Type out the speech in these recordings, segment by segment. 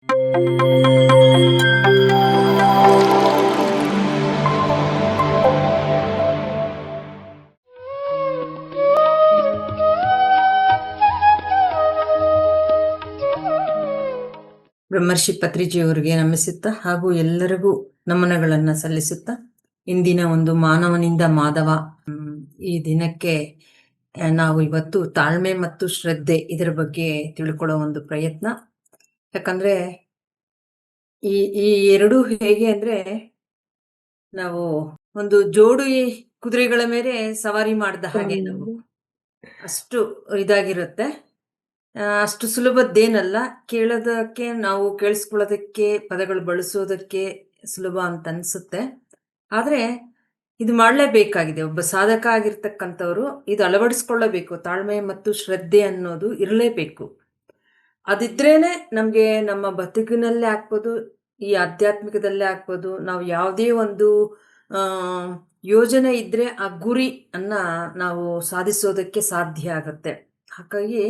ಬ್ರಹ್ಮರ್ಷಿ ಪತ್ರಿಜಿಯವರಿಗೆ ನಮಿಸುತ್ತಾ ಹಾಗೂ ಎಲ್ಲರಿಗೂ ನಮನಗಳನ್ನು ಸಲ್ಲಿಸುತ್ತಾ ಇಂದಿನ ಒಂದು ಮಾನವನಿಂದ ಮಾಧವ ಈ ದಿನಕ್ಕೆ ನಾವು ಇವತ್ತು ತಾಳ್ಮೆ ಮತ್ತು ಶ್ರದ್ಧೆ ಇದರ ಬಗ್ಗೆ ತಿಳ್ಕೊಳ್ಳೋ ಒಂದು ಪ್ರಯತ್ನ. ಯಾಕಂದ್ರೆ ಈ ಈ ಎರಡು ಹೇಗೆ ಅಂದ್ರೆ, ನಾವು ಒಂದು ಜೋಡು ಕುದುರೆಗಳ ಮೇಲೆ ಸವಾರಿ ಮಾಡಿದ ಹಾಗೆ ನಾವು ಅಷ್ಟು ಇದಾಗಿರುತ್ತೆ. ಅಷ್ಟು ಸುಲಭದ್ದೇನಲ್ಲ. ಕೇಳೋದಕ್ಕೆ, ನಾವು ಕೇಳಿಸ್ಕೊಳ್ಳೋದಕ್ಕೆ, ಪದಗಳು ಬಳಸೋದಕ್ಕೆ ಸುಲಭ ಅಂತ ಅನ್ಸುತ್ತೆ. ಆದರೆ ಇದು ಮಾಡಲೇಬೇಕಾಗಿದೆ. ಒಬ್ಬ ಸಾಧಕ ಆಗಿರ್ತಕ್ಕಂಥವ್ರು ಇದು ಅಳವಡಿಸ್ಕೊಳ್ಳಬೇಕು. ತಾಳ್ಮೆ ಮತ್ತು ಶ್ರದ್ಧೆ ಅನ್ನೋದು ಇರಲೇಬೇಕು. ಅದಿದ್ರೇನೆ ನಮಗೆ ನಮ್ಮ ಬದುಕಿನಲ್ಲೇ ಆಗ್ಬೋದು, ಈ ಆಧ್ಯಾತ್ಮಿಕದಲ್ಲೇ ಆಗ್ಬೋದು, ನಾವು ಯಾವುದೇ ಒಂದು ಯೋಜನೆ ಇದ್ರೆ ಆ ಗುರಿ ಅನ್ನ ನಾವು ಸಾಧಿಸೋದಕ್ಕೆ ಸಾಧ್ಯ ಆಗುತ್ತೆ. ಹಾಗಾಗಿ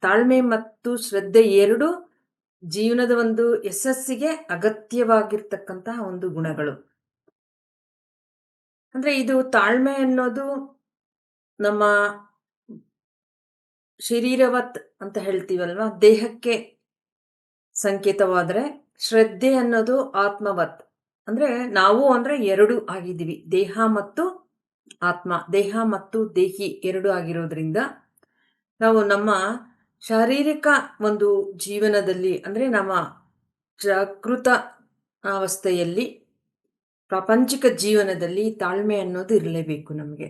ತಾಳ್ಮೆ ಮತ್ತು ಶ್ರದ್ಧೆ ಎರಡು ಜೀವನದ ಒಂದು ಯಶಸ್ಸಿಗೆ ಅಗತ್ಯವಾಗಿರ್ತಕ್ಕಂತಹ ಒಂದು ಗುಣಗಳು. ಅಂದ್ರೆ ಇದು ತಾಳ್ಮೆ ಅನ್ನೋದು ನಮ್ಮ ಶರೀರವತ್ ಅಂತ ಹೇಳ್ತೀವಲ್ವಾ, ದೇಹಕ್ಕೆ ಸಂಕೇತವಾದ್ರೆ, ಶ್ರದ್ಧೆ ಅನ್ನೋದು ಆತ್ಮವತ್. ಅಂದ್ರೆ ನಾವು ಅಂದ್ರೆ ಎರಡು ಆಗಿದ್ದೀವಿ, ದೇಹ ಮತ್ತು ಆತ್ಮ, ದೇಹ ಮತ್ತು ದೇಹಿ ಎರಡು ಆಗಿರೋದ್ರಿಂದ ನಾವು ನಮ್ಮ ಶಾರೀರಿಕ ಒಂದು ಜೀವನದಲ್ಲಿ ಅಂದ್ರೆ ನಮ್ಮ ಜಾಗೃತ ಅವಸ್ಥೆಯಲ್ಲಿ, ಪ್ರಾಪಂಚಿಕ ಜೀವನದಲ್ಲಿ ತಾಳ್ಮೆ ಅನ್ನೋದು ಇರಲೇಬೇಕು ನಮಗೆ.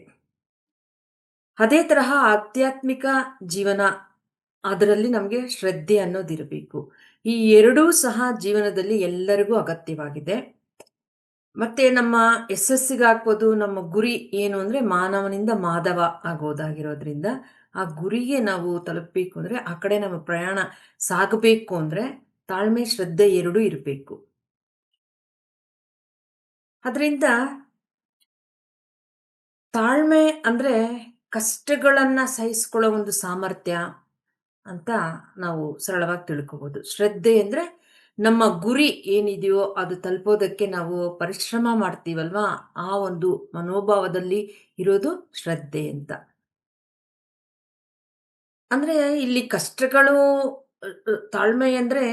ಅದೇ ತರಹ ಆಧ್ಯಾತ್ಮಿಕ ಜೀವನ, ಅದರಲ್ಲಿ ನಮಗೆ ಶ್ರದ್ಧೆ ಅನ್ನೋದಿರಬೇಕು. ಈ ಎರಡೂ ಸಹ ಜೀವನದಲ್ಲಿ ಎಲ್ಲರಿಗೂ ಅಗತ್ಯವಾಗಿದೆ. ಮತ್ತೆ ನಮ್ಮ ಯಶಸ್ಸಿಗಾಗ್ಬೋದು, ನಮ್ಮ ಗುರಿ ಏನು ಅಂದ್ರೆ ಮಾನವನಿಂದ ಮಾಧವ ಆಗೋದಾಗಿರೋದ್ರಿಂದ, ಆ ಗುರಿಗೆ ನಾವು ತಲುಪಬೇಕು ಅಂದ್ರೆ, ಆ ಕಡೆ ನಮ್ಮ ಪ್ರಯಾಣ ಸಾಗಬೇಕು ಅಂದ್ರೆ ತಾಳ್ಮೆ ಶ್ರದ್ಧೆ ಎರಡೂ ಇರಬೇಕು. ಅದರಿಂದ ತಾಳ್ಮೆ ಅಂದ್ರೆ ಕಷ್ಟಗಳನ್ನ ಸಹಿಸ್ಕೊಳ್ಳೋ ಒಂದು ಸಾಮರ್ಥ್ಯ ಅಂತ ನಾವು ಸರಳವಾಗಿ ತಿಳ್ಕೋಬಹುದು. ಶ್ರದ್ಧೆ ಅಂದ್ರೆ ನಮ್ಮ ಗುರಿ ಏನಿದೆಯೋ ಅದು ತಲುಪೋದಕ್ಕೆ ನಾವು ಪರಿಶ್ರಮ ಮಾಡ್ತೀವಲ್ವಾ, ಆ ಒಂದು ಮನೋಭಾವದಲ್ಲಿ ಇರೋದು ಶ್ರದ್ಧೆ ಅಂತ. ಅಂದ್ರೆ ಇಲ್ಲಿ ಕಷ್ಟಗಳು, ತಾಳ್ಮೆ ಅಂದ್ರೆ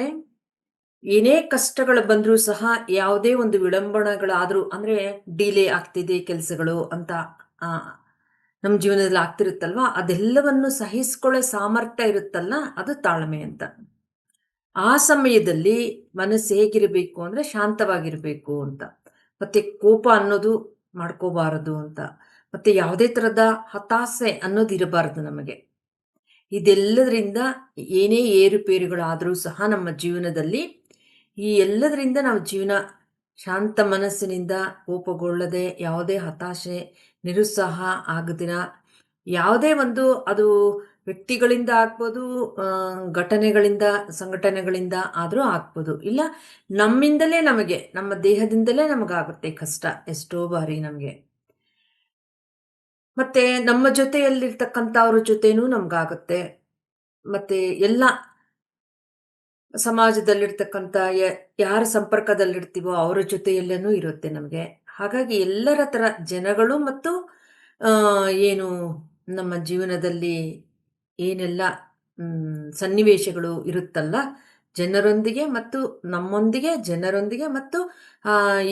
ಏನೇ ಕಷ್ಟಗಳು ಬಂದರೂ ಸಹ, ಯಾವುದೇ ಒಂದು ವಿಡಂಬನೆಗಳಾದ್ರೂ ಅಂದ್ರೆ ಡಿಲೇ ಆಗ್ತಿದೆ ಕೆಲಸಗಳು ಅಂತ ನಮ್ಮ ಜೀವನದಲ್ಲಿ ಆಗ್ತಿರುತ್ತಲ್ವಾ, ಅದೆಲ್ಲವನ್ನು ಸಹಿಸ್ಕೊಳ್ಳೋ ಸಾಮರ್ಥ್ಯ ಇರುತ್ತಲ್ಲ, ಅದು ತಾಳ್ಮೆ ಅಂತ. ಆ ಸಮಯದಲ್ಲಿ ಮನಸ್ಸು ಹೇಗಿರಬೇಕು ಅಂದ್ರೆ ಶಾಂತವಾಗಿರಬೇಕು ಅಂತ. ಮತ್ತೆ ಕೋಪ ಅನ್ನೋದು ಮಾಡ್ಕೋಬಾರದು ಅಂತ. ಮತ್ತೆ ಯಾವುದೇ ತರದ ಹತಾಸೆ ಅನ್ನೋದು ಇರಬಾರದು ನಮಗೆ. ಇದೆಲ್ಲದರಿಂದ ಏನೇ ಏರುಪೇರುಗಳಾದರೂ ಸಹ ನಮ್ಮ ಜೀವನದಲ್ಲಿ, ಈ ಎಲ್ಲದರಿಂದ ನಾವು ಜೀವನ ಶಾಂತ ಮನಸ್ಸಿನಿಂದ, ಕೋಪಗೊಳ್ಳದೆ, ಯಾವುದೇ ಹತಾಶೆ ನಿರುತ್ಸಾಹ ಆಗದಿರ, ಯಾವುದೇ ಒಂದು ಅದು ವ್ಯಕ್ತಿಗಳಿಂದ ಆಗ್ಬೋದು, ಘಟನೆಗಳಿಂದ, ಸಂಘಟನೆಗಳಿಂದ ಆದರೂ ಆಗ್ಬೋದು, ಇಲ್ಲ ನಮ್ಮಿಂದಲೇ ನಮಗೆ, ನಮ್ಮ ದೇಹದಿಂದಲೇ ನಮಗಾಗುತ್ತೆ ಕಷ್ಟ ಎಷ್ಟೋ ಬಾರಿ ನಮಗೆ. ಮತ್ತೆ ನಮ್ಮ ಜೊತೆಯಲ್ಲಿರ್ತಕ್ಕಂಥವ್ರ ಜೊತೆನೂ ನಮ್ಗಾಗುತ್ತೆ. ಮತ್ತೆ ಎಲ್ಲ ಸಮಾಜದಲ್ಲಿರ್ತಕ್ಕಂಥ ಯಾರ ಸಂಪರ್ಕದಲ್ಲಿರ್ತೀವೋ ಅವರ ಜೊತೆಯಲ್ಲೇನೂ ಇರುತ್ತೆ ನಮಗೆ. ಹಾಗಾಗಿ ಎಲ್ಲರ ಥರ ಜನಗಳು ಮತ್ತು ಏನು ನಮ್ಮ ಜೀವನದಲ್ಲಿ ಏನೆಲ್ಲ ಸನ್ನಿವೇಶಗಳು ಇರುತ್ತಲ್ಲ, ಜನರೊಂದಿಗೆ ಮತ್ತು ನಮ್ಮೊಂದಿಗೆ, ಜನರೊಂದಿಗೆ ಮತ್ತು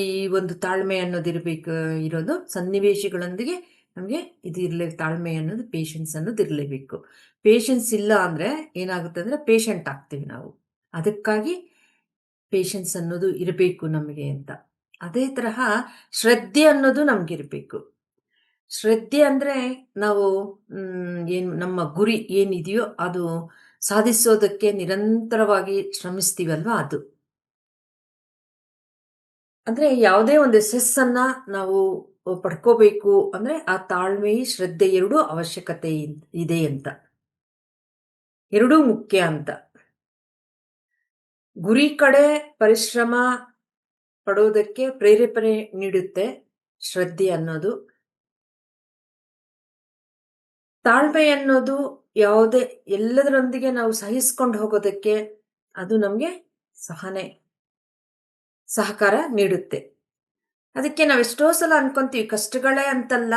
ಈ ಒಂದು ತಾಳ್ಮೆ ಅನ್ನೋದಿರಬೇಕು. ಇರೋದು ಸನ್ನಿವೇಶಗಳೊಂದಿಗೆ ನಮಗೆ ಇದು ತಾಳ್ಮೆ ಅನ್ನೋದು, ಪೇಷನ್ಸ್ ಅನ್ನೋದು ಇರಲೇಬೇಕು. ಪೇಷನ್ಸ್ ಇಲ್ಲ ಅಂದರೆ ಏನಾಗುತ್ತೆ ಅಂದರೆ ಪೇಷಂಟ್ ಆಗ್ತೀವಿ ನಾವು. ಅದಕ್ಕಾಗಿ ಪೇಷನ್ಸ್ ಅನ್ನೋದು ಇರಬೇಕು ನಮಗೆ ಅಂತ. ಅದೇ ತರಹ ಶ್ರದ್ಧೆ ಅನ್ನೋದು ನಮಗಿರಬೇಕು. ಶ್ರದ್ಧೆ ಅಂದರೆ ನಾವು ಏನು ನಮ್ಮ ಗುರಿ ಏನಿದೆಯೋ ಅದು ಸಾಧಿಸೋದಕ್ಕೆ ನಿರಂತರವಾಗಿ ಶ್ರಮಿಸ್ತೀವಲ್ವಾ, ಅದು. ಅಂದರೆ ಯಾವುದೇ ಒಂದು ಯಶಸ್ಸನ್ನ ನಾವು ಪಡ್ಕೋಬೇಕು ಅಂದರೆ ಆ ತಾಳ್ಮೆ, ಶ್ರದ್ಧೆ ಎರಡೂ ಅವಶ್ಯಕತೆ ಇದೆ ಅಂತ. ಎರಡೂ ಮುಖ್ಯ ಅಂತ. ಗುರಿ ಕಡೆ ಪರಿಶ್ರಮ ಪಡೋದಕ್ಕೆ ಪ್ರೇರೇಪಣೆ ನೀಡುತ್ತೆ ಶ್ರದ್ಧೆ ಅನ್ನೋದು. ತಾಳ್ಮೆ ಅನ್ನೋದು ಯಾವುದೇ ಎಲ್ಲದರೊಂದಿಗೆ ನಾವು ಸಹಿಸ್ಕೊಂಡು ಹೋಗೋದಕ್ಕೆ ಅದು ನಮಗೆ ಸಹನೆ, ಸಹಕಾರ ನೀಡುತ್ತೆ. ಅದಕ್ಕೆ ನಾವೆಷ್ಟೋ ಸಲ ಅನ್ಕೊಂತೀವಿ ಕಷ್ಟಗಳೇ ಅಂತಲ್ಲ,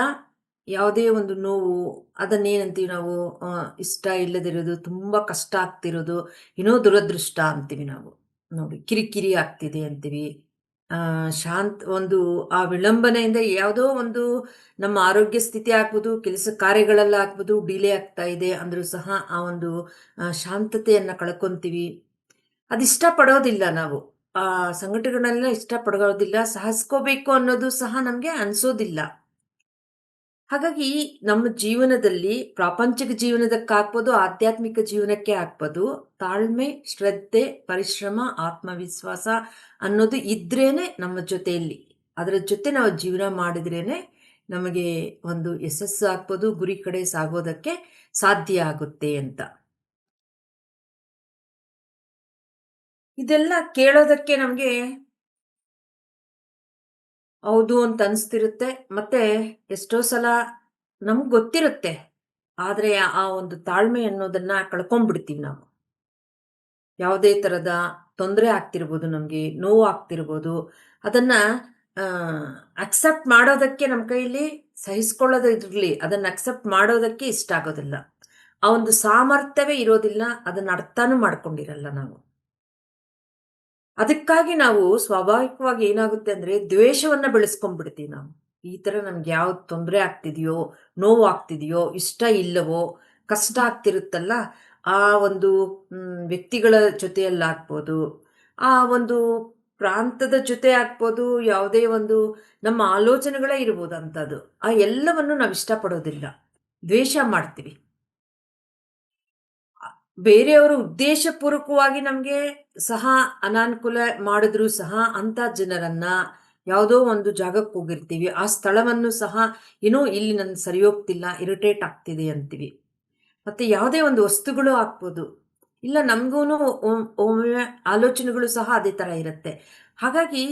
ಯಾವುದೇ ಒಂದು ನೋವು ಅದನ್ನೇನಂತೀವಿ ನಾವು ಇಷ್ಟ ಇಲ್ಲದಿರೋದು, ತುಂಬ ಕಷ್ಟ ಆಗ್ತಿರೋದು, ಏನೋ ದುರದೃಷ್ಟ ಅಂತೀವಿ ನಾವು. ನೋಡಿ ಕಿರಿಕಿರಿ ಆಗ್ತಿದೆ ಅಂತೀವಿ. ಒಂದು ಆ ವಿಳಂಬನೆಯಿಂದ ಯಾವುದೋ ಒಂದು ನಮ್ಮ ಆರೋಗ್ಯ ಸ್ಥಿತಿ ಆಗ್ಬೋದು, ಕೆಲಸ ಕಾರ್ಯಗಳಲ್ಲಾಗ್ಬೋದು ಡಿಲೇ ಆಗ್ತಾ ಇದೆ ಅಂದ್ರೂ ಸಹ ಆ ಒಂದು ಶಾಂತತೆಯನ್ನ ಕಳ್ಕೊಂತೀವಿ. ಅದಿಷ್ಟ ಪಡೋದಿಲ್ಲ ನಾವು. ಆ ಸಂಘಟನೆಗಳನ್ನ ಇಷ್ಟ ಪಡೋದಿಲ್ಲ, ಸಹಿಸ್ಕೋಬೇಕು ಅನ್ನೋದು ಸಹ ನಮ್ಗೆ ಅನ್ಸೋದಿಲ್ಲ. ಹಾಗಾಗಿ ನಮ್ಮ ಜೀವನದಲ್ಲಿ ಪ್ರಾಪಂಚಿಕ ಜೀವನದಕ್ಕಾಗ್ಬೋದು, ಆಧ್ಯಾತ್ಮಿಕ ಜೀವನಕ್ಕೆ ಆಗ್ಬೋದು, ತಾಳ್ಮೆ, ಶ್ರದ್ಧೆ, ಪರಿಶ್ರಮ, ಆತ್ಮವಿಶ್ವಾಸ ಅನ್ನೋದು ಇದ್ರೇನೆ ನಮ್ಮ ಜೊತೆಯಲ್ಲಿ. ಅದರ ಜೊತೆ ನಾವು ಜೀವನ ಮಾಡಿದ್ರೇನೆ ನಮಗೆ ಒಂದು ಯಶಸ್ಸು ಆಗ್ಬೋದು, ಗುರಿ ಕಡೆ ಸಾಗೋದಕ್ಕೆ ಸಾಧ್ಯ ಆಗುತ್ತೆ ಅಂತ. ಇದೆಲ್ಲ ಕೇಳೋದಕ್ಕೆ ನಮ್ಗೆ ಹೌದು ಅಂತ ಅನಿಸ್ತಿರುತ್ತೆ. ಮತ್ತೆ ಎಷ್ಟೋ ಸಲ ನಮ್ಗ್ ಗೊತ್ತಿರುತ್ತೆ. ಆದ್ರೆ ಆ ಒಂದು ತಾಳ್ಮೆ ಅನ್ನೋದನ್ನ ಕಳ್ಕೊಂಡ್ಬಿಡ್ತೀವಿ ನಾವು. ಯಾವುದೇ ತರದ ತೊಂದರೆ ಆಗ್ತಿರ್ಬೋದು ನಮ್ಗೆ, ನೋವು ಆಗ್ತಿರ್ಬೋದು. ಅದನ್ನ ಆ ಅಕ್ಸೆಪ್ಟ್ ಮಾಡೋದಕ್ಕೆ ನಮ್ ಕೈಲಿ ಸಹಿಸ್ಕೊಳ್ಳೋದು ಇರ್ಲಿ, ಅದನ್ನ ಅಕ್ಸೆಪ್ಟ್ ಮಾಡೋದಕ್ಕೆ ಇಷ್ಟ ಆಗೋದಿಲ್ಲ. ಆ ಒಂದು ಸಾಮರ್ಥ್ಯವೇ ಇರೋದಿಲ್ಲ. ಅದನ್ನ ಅರ್ಥನೂ ಮಾಡ್ಕೊಂಡಿರಲ್ಲ ನಾವು. ಅದಕ್ಕಾಗಿ ನಾವು ಸ್ವಾಭಾವಿಕವಾಗಿ ಏನಾಗುತ್ತೆ ಅಂದ್ರೆ ದ್ವೇಷವನ್ನ ಬೆಳೆಸ್ಕೊಂಡ್ಬಿಡ್ತೀವಿ ನಾವು. ಈ ತರ ನಮ್ಗೆ ಯಾವ್ದು ತೊಂದರೆ ಆಗ್ತಿದೆಯೋ, ನೋವು ಆಗ್ತಿದೆಯೋ, ಇಷ್ಟ ಇಲ್ಲವೋ, ಕಷ್ಟ ಆಗ್ತಿರುತ್ತಲ್ಲ, ಆ ಒಂದು ವ್ಯಕ್ತಿಗಳ ಜೊತೆಯಲ್ಲಾಗ್ಬೋದು, ಆ ಒಂದು ಪ್ರಾಂತದ ಜೊತೆ ಆಗ್ಬೋದು, ಯಾವುದೇ ಒಂದು ನಮ್ಮ ಆಲೋಚನೆಗಳೇ ಇರ್ಬೋದು ಅಂಥದ್ದು. ಆ ಎಲ್ಲವನ್ನು ನಾವು ಇಷ್ಟಪಡೋದಿಲ್ಲ. ದ್ವೇಷ ಮಾಡ್ತೀವಿ. ಬೇರೆಯವರು ಉದ್ದೇಶಪೂರ್ವಕವಾಗಿ ನಮ್ಗೆ ಸಹ ಅನಾನುಕೂಲ ಮಾಡಿದ್ರು ಸಹ ಅಂಥ ಜನರನ್ನ ಯಾವುದೋ ಒಂದು ಜಾಗಕ್ಕೆ ಹೋಗಿರ್ತೀವಿ. ಆ ಸ್ಥಳವನ್ನು ಸಹ ಏನೋ ಇಲ್ಲಿ ನನ್ಗೆ ಸರಿ ಹೋಗ್ತಿಲ್ಲ, ಇರಿಟೇಟ್ ಆಗ್ತಿದೆ ಅಂತೀವಿ. ಮತ್ತೆ ಯಾವುದೇ ಒಂದು ವಸ್ತುಗಳು ಆಗ್ಬೋದು. ಇಲ್ಲ ನಮ್ಗೂನು ಒಮ್ಮೊಮ್ಮೆ ಆಲೋಚನೆಗಳು ಸಹ ಅದೇ ಥರ ಇರುತ್ತೆ. ಹಾಗಾಗಿ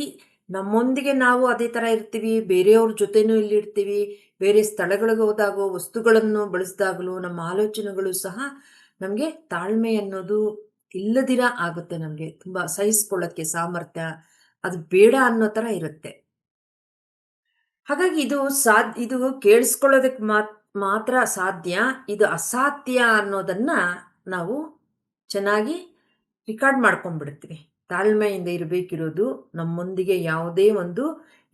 ನಮ್ಮೊಂದಿಗೆ ನಾವು ಅದೇ ಥರ ಇರ್ತೀವಿ. ಬೇರೆಯವ್ರ ಜೊತೆನೂ ಇಲ್ಲಿರ್ತೀವಿ. ಬೇರೆ ಸ್ಥಳಗಳಿಗೆ ಹೋದಾಗೋ, ವಸ್ತುಗಳನ್ನು ಬಳಸಿದಾಗಲೂ ನಮ್ಮ ಆಲೋಚನೆಗಳು ಸಹ ನಮಗೆ ತಾಳ್ಮೆ ಅನ್ನೋದು ಇಲ್ಲದಿರ ಆಗುತ್ತೆ ನಮಗೆ. ತುಂಬ ಸಹಿಸ್ಕೊಳ್ಳೋಕ್ಕೆ ಸಾಮರ್ಥ್ಯ ಅದು ಬೇಡ ಅನ್ನೋ ಥರ ಇರುತ್ತೆ. ಹಾಗಾಗಿ ಇದು ಕೇಳಿಸ್ಕೊಳ್ಳೋದಕ್ಕೆ ಮಾತ್ರ ಸಾಧ್ಯ. ಇದು ಅಸಾಧ್ಯ ಅನ್ನೋದನ್ನ ನಾವು ಚೆನ್ನಾಗಿ ರಿಕಾರ್ಡ್ ಮಾಡ್ಕೊಂಡ್ಬಿಡ್ತೀವಿ. ತಾಳ್ಮೆಯಿಂದ ಇರಬೇಕಿರೋದು ನಮ್ಮೊಂದಿಗೆ ಯಾವುದೇ ಒಂದು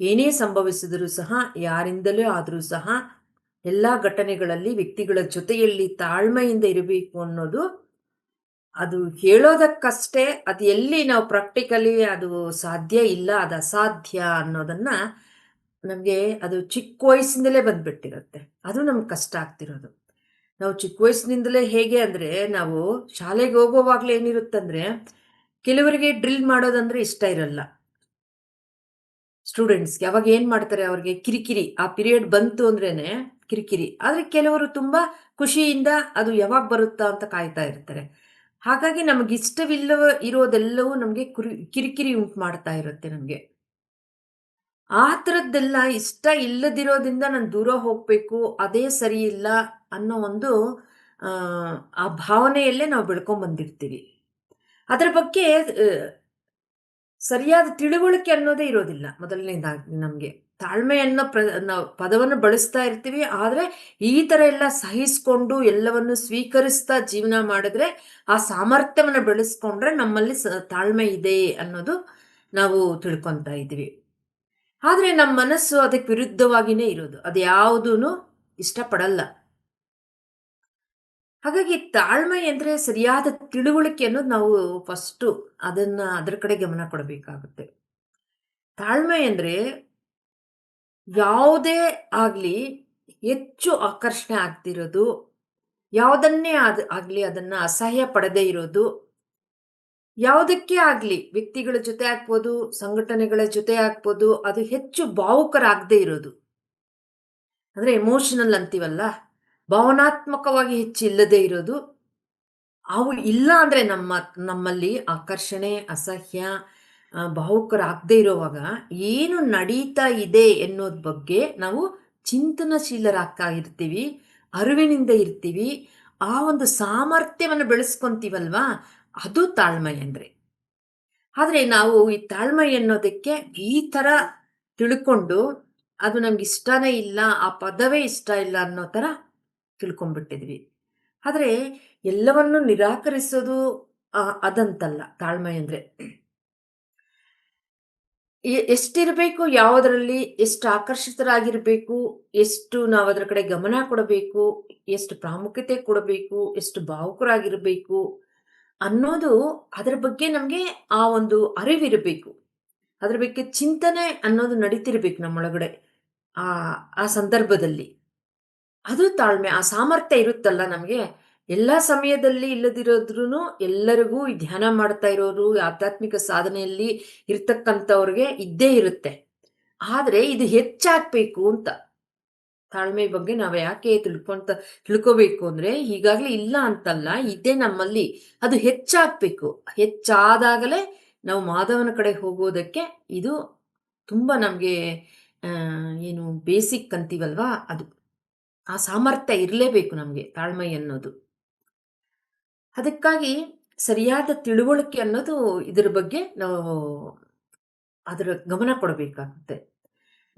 ಏನೇ ಸಂಭವಿಸಿದರೂ ಸಹ, ಯಾರಿಂದಲೇ ಆದರೂ ಸಹ, ಎಲ್ಲ ಘಟನೆಗಳಲ್ಲಿ ವ್ಯಕ್ತಿಗಳ ಜೊತೆಯಲ್ಲಿ ತಾಳ್ಮೆಯಿಂದ ಇರಬೇಕು ಅನ್ನೋದು ಅದು ಹೇಳೋದಕ್ಕಷ್ಟೇ. ಅದು ಎಲ್ಲಿ ನಾವು ಪ್ರಾಕ್ಟಿಕಲಿ ಅದು ಸಾಧ್ಯ ಇಲ್ಲ, ಅದು ಅಸಾಧ್ಯ ಅನ್ನೋದನ್ನ ನಮಗೆ ಅದು ಚಿಕ್ಕ ವಯಸ್ಸಿಂದಲೇ ಬಂದ್ಬಿಟ್ಟಿರುತ್ತೆ. ಅದು ನಮ್ಗೆ ಕಷ್ಟ ಆಗ್ತಿರೋದು. ನಾವು ಚಿಕ್ಕ ವಯಸ್ಸಿನಿಂದಲೇ ಹೇಗೆ ಅಂದರೆ, ನಾವು ಶಾಲೆಗೆ ಹೋಗೋವಾಗಲೇ ಏನಿರುತ್ತಂದ್ರೆ, ಕೆಲವರಿಗೆ ಡ್ರಿಲ್ ಮಾಡೋದಂದ್ರೆ ಇಷ್ಟ ಇರಲ್ಲ. ಸ್ಟೂಡೆಂಟ್ಸ್‌ಗೆ ಅವಾಗ ಏನು ಮಾಡ್ತಾರೆ, ಅವ್ರಿಗೆ ಕಿರಿಕಿರಿ. ಆ ಪೀರಿಯಡ್ ಬಂತು ಅಂದ್ರೇನೆ ಕಿರಿಕಿರಿ. ಆದ್ರೆ ಕೆಲವರು ತುಂಬಾ ಖುಷಿಯಿಂದ ಅದು ಯಾವಾಗ ಬರುತ್ತಾ ಅಂತ ಕಾಯ್ತಾ ಇರ್ತಾರೆ. ಹಾಗಾಗಿ ನಮಗಿಷ್ಟವಿಲ್ಲವ ಇರೋದೆಲ್ಲವೂ ನಮಗೆ ಕಿರಿಕಿರಿ ಉಂಟು ಮಾಡ್ತಾ ಇರುತ್ತೆ ನಮ್ಗೆ. ಆ ಥರದ್ದೆಲ್ಲ ಇಷ್ಟ ಇಲ್ಲದಿರೋದ್ರಿಂದ ನಾನು ದೂರ ಹೋಗ್ಬೇಕು, ಅದೇ ಸರಿ ಇಲ್ಲ ಅನ್ನೋ ಒಂದು ಆ ಆ ಭಾವನೆಯಲ್ಲೇ ನಾವು ಬೆಳ್ಕೊಂಡ್ ಬಂದಿರ್ತೀವಿ. ಅದರ ಬಗ್ಗೆ ಸರಿಯಾದ ತಿಳುವಳಿಕೆ ಅನ್ನೋದೇ ಇರೋದಿಲ್ಲ ಮೊದಲನೇದಾಗಿ ನಮ್ಗೆ. ತಾಳ್ಮೆ ಅನ್ನೋ ನಾವು ಪದವನ್ನು ಬಳಸ್ತಾ ಇರ್ತೀವಿ. ಆದ್ರೆ ಈ ಥರ ಎಲ್ಲ ಸಹಿಸ್ಕೊಂಡು ಎಲ್ಲವನ್ನು ಸ್ವೀಕರಿಸ್ತಾ ಜೀವನ ಮಾಡಿದ್ರೆ, ಆ ಸಾಮರ್ಥ್ಯವನ್ನು ಬೆಳೆಸ್ಕೊಂಡ್ರೆ ನಮ್ಮಲ್ಲಿ ತಾಳ್ಮೆ ಇದೆ ಅನ್ನೋದು ನಾವು ತಿಳ್ಕೊಂತಾ ಇದ್ದೀವಿ. ಆದ್ರೆ ನಮ್ಮ ಮನಸ್ಸು ಅದಕ್ಕೆ ವಿರುದ್ಧವಾಗಿನೇ ಇರೋದು. ಅದ್ಯಾವುದೂನು ಇಷ್ಟಪಡಲ್ಲ. ಹಾಗಾಗಿ ತಾಳ್ಮೆ ಅಂದ್ರೆ ಸರಿಯಾದ ತಿಳುವಳಿಕೆ ಅನ್ನೋದು ನಾವು ಫಸ್ಟು ಅದರ ಕಡೆ ಗಮನ ಕೊಡಬೇಕಾಗುತ್ತೆ. ತಾಳ್ಮೆ ಅಂದ್ರೆ ಯಾವುದೇ ಆಗ್ಲಿ ಹೆಚ್ಚು ಆಕರ್ಷಣೆ ಆಗ್ತಿರೋದು, ಯಾವುದನ್ನೇ ಆಗ್ಲಿ ಅದನ್ನ ಅಸಹ್ಯ ಪಡದೇ ಇರೋದು, ಯಾವುದಕ್ಕೆ ಆಗ್ಲಿ ವ್ಯಕ್ತಿಗಳ ಜೊತೆ ಆಗ್ಬೋದು, ಸಂಘಟನೆಗಳ ಜೊತೆ ಆಗ್ಬೋದು, ಅದು ಹೆಚ್ಚು ಭಾವುಕರಾಗದೇ ಇರೋದು. ಅಂದ್ರೆ ಎಮೋಷನಲ್ ಅಂತೀವಲ್ಲ, ಭಾವನಾತ್ಮಕವಾಗಿ ಹೆಚ್ಚು ಇಲ್ಲದೇ ಇರೋದು. ಅವು ಇಲ್ಲ ಅಂದ್ರೆ ನಮ್ಮಲ್ಲಿ ಆಕರ್ಷಣೆ, ಅಸಹ್ಯ, ಭಾವುಕರಾಗದೇ ಇರೋವಾಗ ಏನು ನಡೀತಾ ಇದೆ ಎನ್ನೋದ್ ಬಗ್ಗೆ ನಾವು ಚಿಂತನಶೀಲರಾಗ್ತಾ ಇರ್ತೀವಿ. ಅರಿವಿನಿಂದ ಇರ್ತೀವಿ. ಆ ಒಂದು ಸಾಮರ್ಥ್ಯವನ್ನು ಬೆಳೆಸ್ಕೊಂತೀವಲ್ವಾ, ಅದು ತಾಳ್ಮೆ ಅಂದ್ರೆ. ಆದ್ರೆ ನಾವು ಈ ತಾಳ್ಮೆ ಅನ್ನೋದಕ್ಕೆ ಈ ತರ ತಿಳ್ಕೊಂಡು ಅದು ನಮ್ಗೆ ಇಷ್ಟನೇ ಇಲ್ಲ, ಆ ಪದವೇ ಇಷ್ಟ ಇಲ್ಲ ಅನ್ನೋ ತರ ತಿಳ್ಕೊಂಡ್ಬಿಟ್ಟಿದ್ವಿ. ಆದ್ರೆ ಎಲ್ಲವನ್ನೂ ನಿರಾಕರಿಸೋದು ಅದಂತಲ್ಲ ತಾಳ್ಮೆ ಅಂದ್ರೆ. ಎಷ್ಟಿರಬೇಕು, ಯಾವುದರಲ್ಲಿ ಎಷ್ಟು ಆಕರ್ಷಿತರಾಗಿರ್ಬೇಕು, ಎಷ್ಟು ನಾವು ಅದರ ಕಡೆ ಗಮನ ಕೊಡಬೇಕು, ಎಷ್ಟು ಪ್ರಾಮುಖ್ಯತೆ ಕೊಡಬೇಕು, ಎಷ್ಟು ಭಾವುಕರಾಗಿರ್ಬೇಕು ಅನ್ನೋದು, ಅದರ ಬಗ್ಗೆ ನಮಗೆ ಆ ಒಂದು ಅರಿವಿರಬೇಕು. ಅದ್ರ ಬಗ್ಗೆ ಚಿಂತನೆ ಅನ್ನೋದು ನಡೀತಿರ್ಬೇಕು ನಮ್ಮೊಳಗಡೆ ಆ ಆ ಸಂದರ್ಭದಲ್ಲಿ. ಅದು ತಾಳ್ಮೆ. ಆ ಸಾಮರ್ಥ್ಯ ಇರುತ್ತಲ್ಲ ನಮಗೆ. ಎಲ್ಲಾ ಸಮಯದಲ್ಲಿ ಇಲ್ಲದಿರೋದ್ರೂನು ಎಲ್ಲರಿಗೂ ಈ ಧ್ಯಾನ ಮಾಡ್ತಾ ಇರೋರು, ಆಧ್ಯಾತ್ಮಿಕ ಸಾಧನೆಯಲ್ಲಿ ಇರ್ತಕ್ಕಂಥವ್ರಿಗೆ ಇದ್ದೇ ಇರುತ್ತೆ. ಆದ್ರೆ ಇದು ಹೆಚ್ಚಾಗ್ಬೇಕು ಅಂತ. ತಾಳ್ಮೆ ಬಗ್ಗೆ ನಾವು ಯಾಕೆ ತಿಳ್ಕೋಬೇಕು ಅಂದ್ರೆ, ಈಗಾಗ್ಲೇ ಇಲ್ಲ ಅಂತಲ್ಲ, ಇದೇ ನಮ್ಮಲ್ಲಿ. ಅದು ಹೆಚ್ಚಾಗ್ಬೇಕು. ಹೆಚ್ಚಾದಾಗಲೇ ನಾವು ಮಾಧವನ ಕಡೆ ಹೋಗೋದಕ್ಕೆ ಇದು ತುಂಬಾ ನಮ್ಗೆ ಏನು ಬೇಸಿಕ್ ಅಂತೀವಲ್ವಾ ಅದು. ಆ ಸಾಮರ್ಥ್ಯ ಇರಲೇಬೇಕು ನಮಗೆ ತಾಳ್ಮೆ ಅನ್ನೋದು. ಅದಕ್ಕಾಗಿ ಸರಿಯಾದ ತಿಳುವಳಿಕೆ ಅನ್ನೋದು ಇದ್ರ ಬಗ್ಗೆ ನಾವು ಅದರ ಗಮನ ಕೊಡಬೇಕಾಗುತ್ತೆ.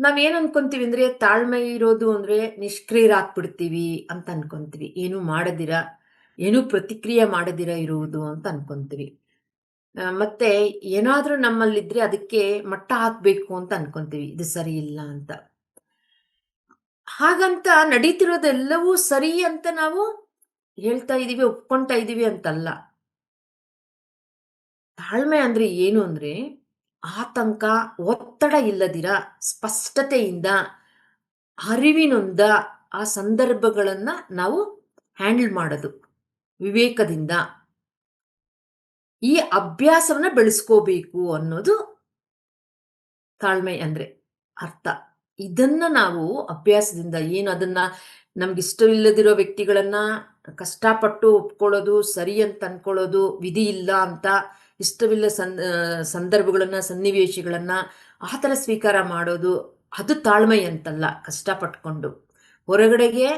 ನಾವೇನ್ ಅನ್ಕೊಂತೀವಿ ಅಂದ್ರೆ, ತಾಳ್ಮೆ ಇರೋದು ಅಂದ್ರೆ ನಿಷ್ಕ್ರಿಯರಾಗ್ಬಿಡ್ತೀವಿ ಅಂತ ಅನ್ಕೊಂತೀವಿ. ಏನೂ ಮಾಡದಿರ, ಏನೂ ಪ್ರತಿಕ್ರಿಯೆ ಮಾಡದಿರ ಇರುವುದು ಅಂತ ಅನ್ಕೊಂತೀವಿ. ಮತ್ತೆ ಏನಾದ್ರೂ ನಮ್ಮಲ್ಲಿದ್ರೆ ಅದಕ್ಕೆ ಮಟ್ಟ ಹಾಕ್ಬೇಕು ಅಂತ ಅನ್ಕೊಂತೀವಿ. ಇದು ಸರಿ ಇಲ್ಲ ಅಂತ. ಹಾಗಂತ ನಡೀತಿರೋದೆಲ್ಲವೂ ಸರಿ ಅಂತ ನಾವು ಹೇಳ್ತಾ ಇದೀವಿ, ಒಪ್ಕೊಂತಾ ಇದೀವಿ ಅಂತಲ್ಲ. ತಾಳ್ಮೆ ಅಂದ್ರೆ ಏನು ಅಂದ್ರೆ, ಆತಂಕ, ಒತ್ತಡ ಇಲ್ಲದಿರ ಸ್ಪಷ್ಟತೆಯಿಂದ, ಅರಿವಿನಿಂದ ಆ ಸಂದರ್ಭಗಳನ್ನ ನಾವು ಹ್ಯಾಂಡಲ್ ಮಾಡೋದು. ವಿವೇಕದಿಂದ. ಈ ಅಭ್ಯಾಸವನ್ನ ಬೆಳೆಸ್ಕೋಬೇಕು ಅನ್ನೋದು ತಾಳ್ಮೆ ಅಂದ್ರೆ ಅರ್ಥ. ಇದನ್ನ ನಾವು ಅಭ್ಯಾಸದಿಂದ ಏನು ಅದನ್ನ ನಮ್ಗಿಷ್ಟವಿಲ್ಲದಿರೋ ವ್ಯಕ್ತಿಗಳನ್ನ ಕಷ್ಟಪಟ್ಟು ಒಪ್ಕೊಳ್ಳೋದು, ಸರಿ ಅಂತ ಅನ್ಕೊಳ್ಳೋದು, ವಿಧಿ ಇಲ್ಲ ಅಂತ ಇಷ್ಟವಿಲ್ಲ ಸಂದರ್ಭಗಳನ್ನ, ಸನ್ನಿವೇಶಗಳನ್ನ ಆ ಥರ ಸ್ವೀಕಾರ ಮಾಡೋದು, ಅದು ತಾಳ್ಮೆ ಅಂತಲ್ಲ. ಕಷ್ಟಪಟ್ಕೊಂಡು ಹೊರಗಡೆಗೆ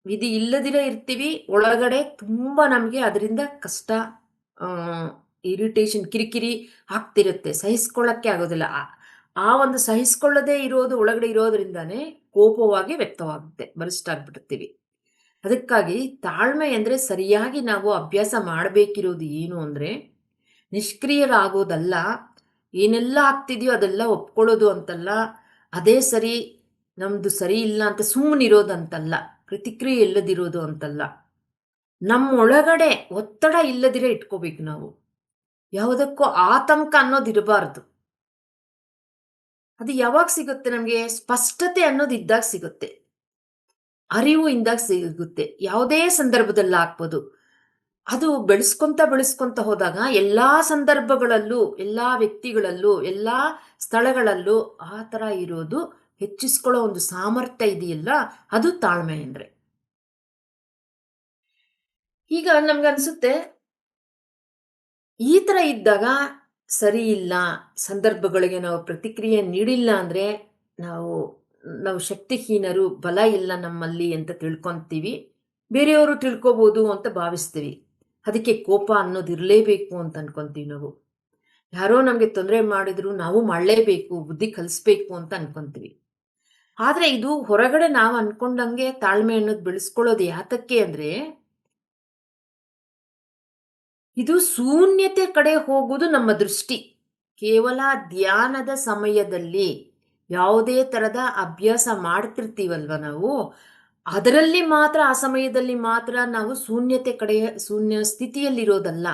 ವಿಧಿ ಇಲ್ಲದಿರ ಇರ್ತೀವಿ, ಒಳಗಡೆ ತುಂಬ ನಮಗೆ ಅದರಿಂದ ಕಷ್ಟ, ಇರಿಟೇಷನ್, ಕಿರಿಕಿರಿ ಆಗ್ತಿರುತ್ತೆ. ಸಹಿಸ್ಕೊಳ್ಳಕ್ಕೆ ಆಗೋದಿಲ್ಲ. ಆ ಒಂದು ಸಹಿಸ್ಕೊಳ್ಳದೇ ಇರೋದು ಒಳಗಡೆ ಇರೋದ್ರಿಂದಾನೇ ಕೋಪವಾಗಿ ವ್ಯಕ್ತವಾಗುತ್ತೆ, ಬಲಿಷ್ಠ ಆಗ್ಬಿಡ್ತೀವಿ. ಅದಕ್ಕಾಗಿ ತಾಳ್ಮೆ ಅಂದ್ರೆ ಸರಿಯಾಗಿ ನಾವು ಅಭ್ಯಾಸ ಮಾಡಬೇಕಿರೋದು ಏನು ಅಂದ್ರೆ, ನಿಷ್ಕ್ರಿಯರಾಗೋದಲ್ಲ, ಏನೆಲ್ಲ ಆಗ್ತಿದೆಯೋ ಅದೆಲ್ಲ ಒಪ್ಕೊಳ್ಳೋದು ಅಂತಲ್ಲ, ಅದೇ ಸರಿ, ನಮ್ದು ಸರಿ ಇಲ್ಲ ಅಂತ ಸುಮ್ಮನಿರೋದಂತಲ್ಲ, ಪ್ರತಿಕ್ರಿಯೆ ಇಲ್ಲದಿರೋದು ಅಂತಲ್ಲ. ನಮ್ಮೊಳಗಡೆ ಒತ್ತಡ ಇಲ್ಲದಿರ ಇಟ್ಕೋಬೇಕು ನಾವು. ಯಾವುದಕ್ಕೂ ಆತಂಕ ಅನ್ನೋದಿರಬಾರ್ದು. ಅದು ಯಾವಾಗ ಸಿಗುತ್ತೆ ನಮಗೆ? ಸ್ಪಷ್ಟತೆ ಅನ್ನೋದು ಇದ್ದಾಗ ಸಿಗುತ್ತೆ. ಅರಿವು ಇಂದಾಗ ಸಿಗುತ್ತೆ. ಯಾವುದೇ ಸಂದರ್ಭದಲ್ಲಿ ಆಗ್ಬೋದು. ಅದು ಬೆಳೆಸ್ಕೊಂತ ಹೋದಾಗ ಎಲ್ಲಾ ಸಂದರ್ಭಗಳಲ್ಲೂ, ಎಲ್ಲಾ ವ್ಯಕ್ತಿಗಳಲ್ಲೂ, ಎಲ್ಲಾ ಸ್ಥಳಗಳಲ್ಲೂ ಆ ಥರ ಇರೋದು, ಹೆಚ್ಚಿಸ್ಕೊಳ್ಳೋ ಒಂದು ಸಾಮರ್ಥ್ಯ ಇದೆಯಲ್ಲ, ಅದು ತಾಳ್ಮೆ ಅಂದ್ರೆ. ಈಗ ನಮ್ಗನ್ಸುತ್ತೆ, ಈ ಥರ ಇದ್ದಾಗ ಸರಿ ಇಲ್ಲ, ಸಂದರ್ಭಗಳಿಗೆ ನಾವು ಪ್ರತಿಕ್ರಿಯೆ ನೀಡಿಲ್ಲ ಅಂದ್ರೆ ನಾವು ನಾವು ಶಕ್ತಿಹೀನರು, ಬಲ ಇಲ್ಲ ನಮ್ಮಲ್ಲಿ ಅಂತ ತಿಳ್ಕೊಂತೀವಿ. ಬೇರೆಯವರು ತಿಳ್ಕೊಬೋದು ಅಂತ ಭಾವಿಸ್ತೀವಿ. ಅದಕ್ಕೆ ಕೋಪ ಅನ್ನೋದು ಇರಲೇಬೇಕು ಅಂತ ಅನ್ಕೊಂತೀವಿ ನಾವು. ಯಾರೋ ನಮಗೆ ತೊಂದರೆ ಮಾಡಿದ್ರು ನಾವು ಮಾಡಲೇಬೇಕು, ಬುದ್ಧಿ ಕಲಿಸ್ಬೇಕು ಅಂತ ಅನ್ಕೊಂತೀವಿ. ಆದ್ರೆ ಇದು ಹೊರಗಡೆ ನಾವು ಅನ್ಕೊಂಡಂಗೆ ತಾಳ್ಮೆ ಅನ್ನೋದು ಬೆಳೆಸ್ಕೊಳ್ಳೋದು ಯಾತಕ್ಕೆ ಅಂದ್ರೆ, ಇದು ಶೂನ್ಯತೆ ಕಡೆ ಹೋಗುವುದು ನಮ್ಮ ದೃಷ್ಟಿ. ಕೇವಲ ಧ್ಯಾನದ ಸಮಯದಲ್ಲಿ ಯಾವುದೇ ತರದ ಅಭ್ಯಾಸ ಮಾಡ್ತಿರ್ತೀವಲ್ವ ನಾವು, ಅದರಲ್ಲಿ ಮಾತ್ರ, ಆ ಸಮಯದಲ್ಲಿ ಮಾತ್ರ ನಾವು ಶೂನ್ಯ ಸ್ಥಿತಿಯಲ್ಲಿರೋದಲ್ಲ.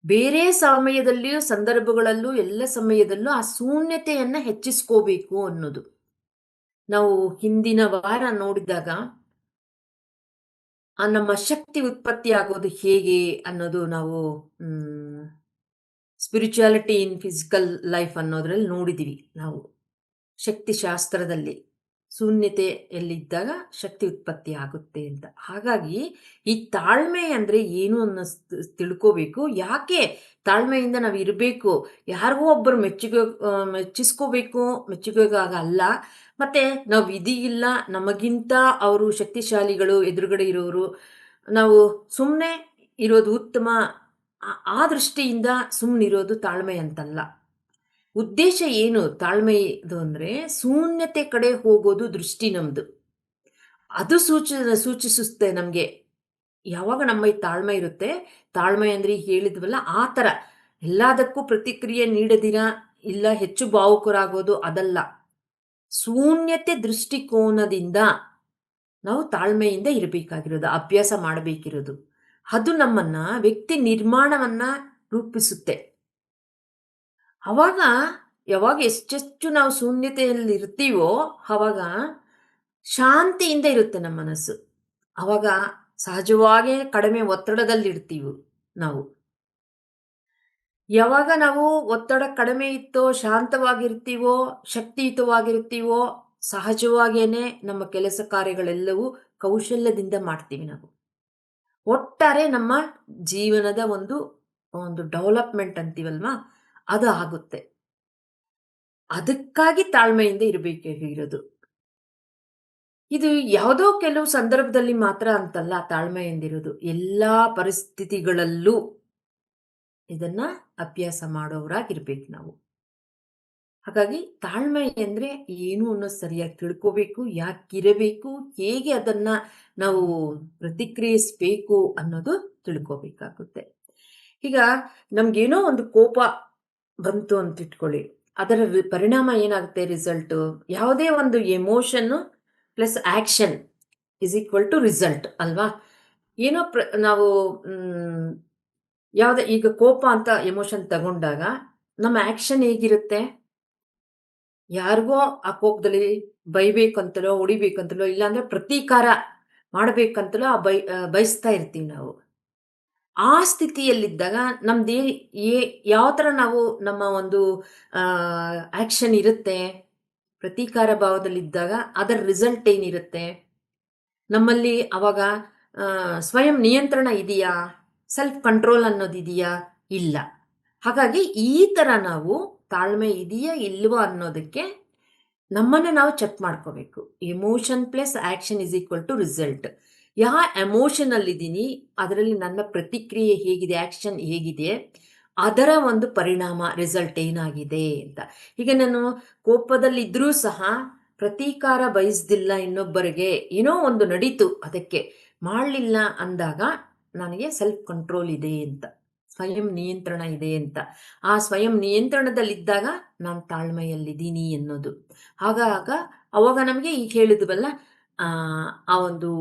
ಬೇರೆ ಸಮಯದಲ್ಲಿಯೂ, ಸಂದರ್ಭಗಳಲ್ಲೂ, ಎಲ್ಲ ಸಮಯದಲ್ಲೂ ಆ ಶೂನ್ಯತೆಯನ್ನ ಹೆಚ್ಚಿಸ್ಕೋಬೇಕು ಅನ್ನೋದು. ನಾವು ಹಿಂದಿನ ವಾರ ನೋಡಿದಾಗ ನಮ್ಮ ಶಕ್ತಿ ಉತ್ಪತ್ತಿ ಆಗೋದು ಹೇಗೆ ಅನ್ನೋದು ನಾವು ಸ್ಪಿರಿಚುಯಾಲಿಟಿ ಇನ್ ಫಿಸಿಕಲ್ ಲೈಫ್ ಅನ್ನೋದ್ರಲ್ಲಿ ನೋಡಿದೀವಿ ನಾವು. ಶಕ್ತಿ ಶಾಸ್ತ್ರದಲ್ಲಿ ಶೂನ್ಯತೆಯಲ್ಲಿದ್ದಾಗ ಶಕ್ತಿ ಉತ್ಪತ್ತಿ ಆಗುತ್ತೆ ಅಂತ. ಹಾಗಾಗಿ ಈ ತಾಳ್ಮೆ ಅಂದ್ರೆ ಏನು ಅನ್ನೋ ತಿಳ್ಕೋಬೇಕು. ಯಾಕೆ ತಾಳ್ಮೆಯಿಂದ ನಾವು ಇರಬೇಕು? ಯಾರಿಗೋ ಒಬ್ಬರು ಮೆಚ್ಚಿಸ್ಕೋಬೇಕು, ಮೆಚ್ಚುಗೆಗಾಗ ಅಲ್ಲ. ಮತ್ತೆ ನಾವು ವಿಧಿ ಇಲ್ಲ, ನಮಗಿಂತ ಅವರು ಶಕ್ತಿಶಾಲಿಗಳು ಎದುರುಗಡೆ ಇರೋರು, ನಾವು ಸುಮ್ಮನೆ ಇರೋದು ಉತ್ತಮ ಆ ದೃಷ್ಟಿಯಿಂದ ಸುಮ್ಮನಿರೋದು ತಾಳ್ಮೆ ಅಂತಲ್ಲ. ಉದ್ದೇಶ ಏನು ತಾಳ್ಮೆದು ಅಂದರೆ ಶೂನ್ಯತೆ ಕಡೆ ಹೋಗೋದು ದೃಷ್ಟಿ ನಮ್ಮದು. ಅದು ಸೂಚಿಸುತ್ತೆ ನಮಗೆ. ಯಾವಾಗ ನಮ್ಮ ಈ ತಾಳ್ಮೆ ಇರುತ್ತೆ, ತಾಳ್ಮೆ ಅಂದರೆ ಈಗ ಹೇಳಿದ್ವಲ್ಲ ಆ ಥರ ಎಲ್ಲದಕ್ಕೂ ಪ್ರತಿಕ್ರಿಯೆ ನೀಡದಿರ, ಇಲ್ಲ ಹೆಚ್ಚು ಭಾವುಕರಾಗೋದು ಅದಲ್ಲ. ಶೂನ್ಯತೆ ದೃಷ್ಟಿಕೋನದಿಂದ ನಾವು ತಾಳ್ಮೆಯಿಂದ ಇರಬೇಕಾಗಿರೋದು, ಅಭ್ಯಾಸ ಮಾಡಬೇಕಿರೋದು. ಅದು ನಮ್ಮನ್ನ ವ್ಯಕ್ತಿ ನಿರ್ಮಾಣವನ್ನ ರೂಪಿಸುತ್ತೆ. ಅವಾಗ ಯಾವಾಗ ಎಷ್ಟೆಷ್ಟು ನಾವು ಶೂನ್ಯತೆಯಲ್ಲಿ ಇರ್ತೀವೋ ಅವಾಗ ಶಾಂತಿಯಿಂದ ಇರುತ್ತೆ ನಮ್ಮ ಮನಸ್ಸು. ಅವಾಗ ಸಹಜವಾಗೇ ಕಡಿಮೆ ಒತ್ತಡದಲ್ಲಿರ್ತೀವಿ ನಾವು. ಯಾವಾಗ ನಾವು ಒತ್ತಡ ಕಡಿಮೆ ಇತ್ತೋ, ಶಾಂತವಾಗಿರ್ತೀವೋ, ಶಕ್ತಿಯುತವಾಗಿರ್ತೀವೋ, ಸಹಜವಾಗೇನೆ ನಮ್ಮ ಕೆಲಸ ಕಾರ್ಯಗಳೆಲ್ಲವೂ ಕೌಶಲ್ಯದಿಂದ ಮಾಡ್ತೀವಿ ನಾವು. ಒಟ್ಟಾರೆ ನಮ್ಮ ಜೀವನದ ಒಂದು ಒಂದು ಡೆವಲಪ್‌ಮೆಂಟ್ ಅಂತೀವಲ್ವಾ? ಅದು ಆಗುತ್ತೆ. ಅದಕ್ಕಾಗಿ ತಾಳ್ಮೆಯಿಂದ ಇರಬೇಕಾಗಿರೋದು. ಇದು ಯಾವುದೋ ಕೆಲವು ಸಂದರ್ಭದಲ್ಲಿ ಮಾತ್ರ ಅಂತಲ್ಲ ತಾಳ್ಮೆಯಿಂದಿರೋದು. ಎಲ್ಲಾ ಪರಿಸ್ಥಿತಿಗಳಲ್ಲೂ ಇದನ್ನ ಅಭ್ಯಾಸ ಮಾಡೋರಾಗಿರ್ಬೇಕು ನಾವು. ಹಾಗಾಗಿ ತಾಳ್ಮೆ ಎಂದ್ರೆ ಏನು ಅನ್ನೋದು ಸರಿಯಾಗಿ ತಿಳ್ಕೋಬೇಕು, ಯಾಕಿರಬೇಕು, ಹೇಗೆ ಅದನ್ನ ನಾವು ಪ್ರತಿಕ್ರಿಯಿಸಬೇಕು ಅನ್ನೋದು ತಿಳ್ಕೋಬೇಕಾಗುತ್ತೆ. ಈಗ ನಮ್ಗೇನೋ ಒಂದು ಕೋಪ ಬಂತು ಅಂತ ಇಟ್ಕೊಳ್ಳಿ. ಅದರ ಪರಿಣಾಮ ಏನಾಗುತ್ತೆ ರಿಸಲ್ಟು? ಯಾವುದೇ ಒಂದು emotion plus action is equal to result ಅಲ್ವಾ? ಏನೋ ನಾವು ಯಾವುದೇ ಈಗ ಕೋಪ ಅಂತ ಎಮೋಷನ್ ತಗೊಂಡಾಗ ನಮ್ಮ ಆಕ್ಷನ್ ಹೇಗಿರುತ್ತೆ? ಯಾರಿಗೋ ಆ ಕೋಪದಲ್ಲಿ ಬೈಬೇಕಂತಲೋ, ಹೊಡಿಬೇಕಂತಲೋ, ಇಲ್ಲಾಂದ್ರೆ ಪ್ರತೀಕಾರ ಮಾಡ್ಬೇಕಂತಲೋ ಬಯಸ್ತಾ ಇರ್ತೀವಿ ನಾವು. ಆ ಸ್ಥಿತಿಯಲ್ಲಿದ್ದಾಗ ನಮ್ದೇ ಯಾವ ಥರ ನಾವು ನಮ್ಮ ಒಂದು ಆಕ್ಷನ್ ಇರುತ್ತೆ? ಪ್ರತೀಕಾರ ಭಾವದಲ್ಲಿದ್ದಾಗ ಅದರ ರಿಸಲ್ಟ್ ಏನಿರುತ್ತೆ? ನಮ್ಮಲ್ಲಿ ಅವಾಗ ಸ್ವಯಂ ನಿಯಂತ್ರಣ ಇದೆಯಾ? ಸೆಲ್ಫ್ ಕಂಟ್ರೋಲ್ ಅನ್ನೋದಿದೆಯಾ? ಇಲ್ಲ. ಹಾಗಾಗಿ ಈ ಥರ ನಾವು ತಾಳ್ಮೆ ಇದೆಯಾ ಇಲ್ವಾ ಅನ್ನೋದಕ್ಕೆ ನಮ್ಮನ್ನ ನಾವು ಚೆಕ್ ಮಾಡ್ಕೋಬೇಕು. Emotion plus action is equal to result. ಯಾವ ಎಮೋಷನಲ್ಲಿದ್ದೀನಿ, ಅದರಲ್ಲಿ ನನ್ನ ಪ್ರತಿಕ್ರಿಯೆ ಹೇಗಿದೆ, ಆಕ್ಷನ್ ಹೇಗಿದೆ, ಅದರ ಒಂದು ಪರಿಣಾಮ ರಿಸಲ್ಟ್ ಏನಾಗಿದೆ ಅಂತ. ಈಗ ನಾನು ಕೋಪದಲ್ಲಿದ್ದರೂ ಸಹ ಪ್ರತೀಕಾರ ಬಯಸ್ದಿಲ್ಲ ಇನ್ನೊಬ್ಬರಿಗೆ, ಏನೋ ಒಂದು ನಡೀತು ಅದಕ್ಕೆ ಮಾಡಲಿಲ್ಲ ಅಂದಾಗ ನನಗೆ ಸೆಲ್ಫ್ ಕಂಟ್ರೋಲ್ ಇದೆ ಅಂತ, ಸ್ವಯಂ ನಿಯಂತ್ರಣ ಇದೆ ಅಂತ. ಆ ಸ್ವಯಂ ನಿಯಂತ್ರಣದಲ್ಲಿದ್ದಾಗ ನಾನು ತಾಳ್ಮೆಯಲ್ಲಿದ್ದೀನಿ ಅನ್ನೋದು. ಆಗಾಗ ಅವಾಗ ನಮಗೆ ಈಗ ಹೇಳಿದ್ವಲ್ಲ, ಆ ಒಂದು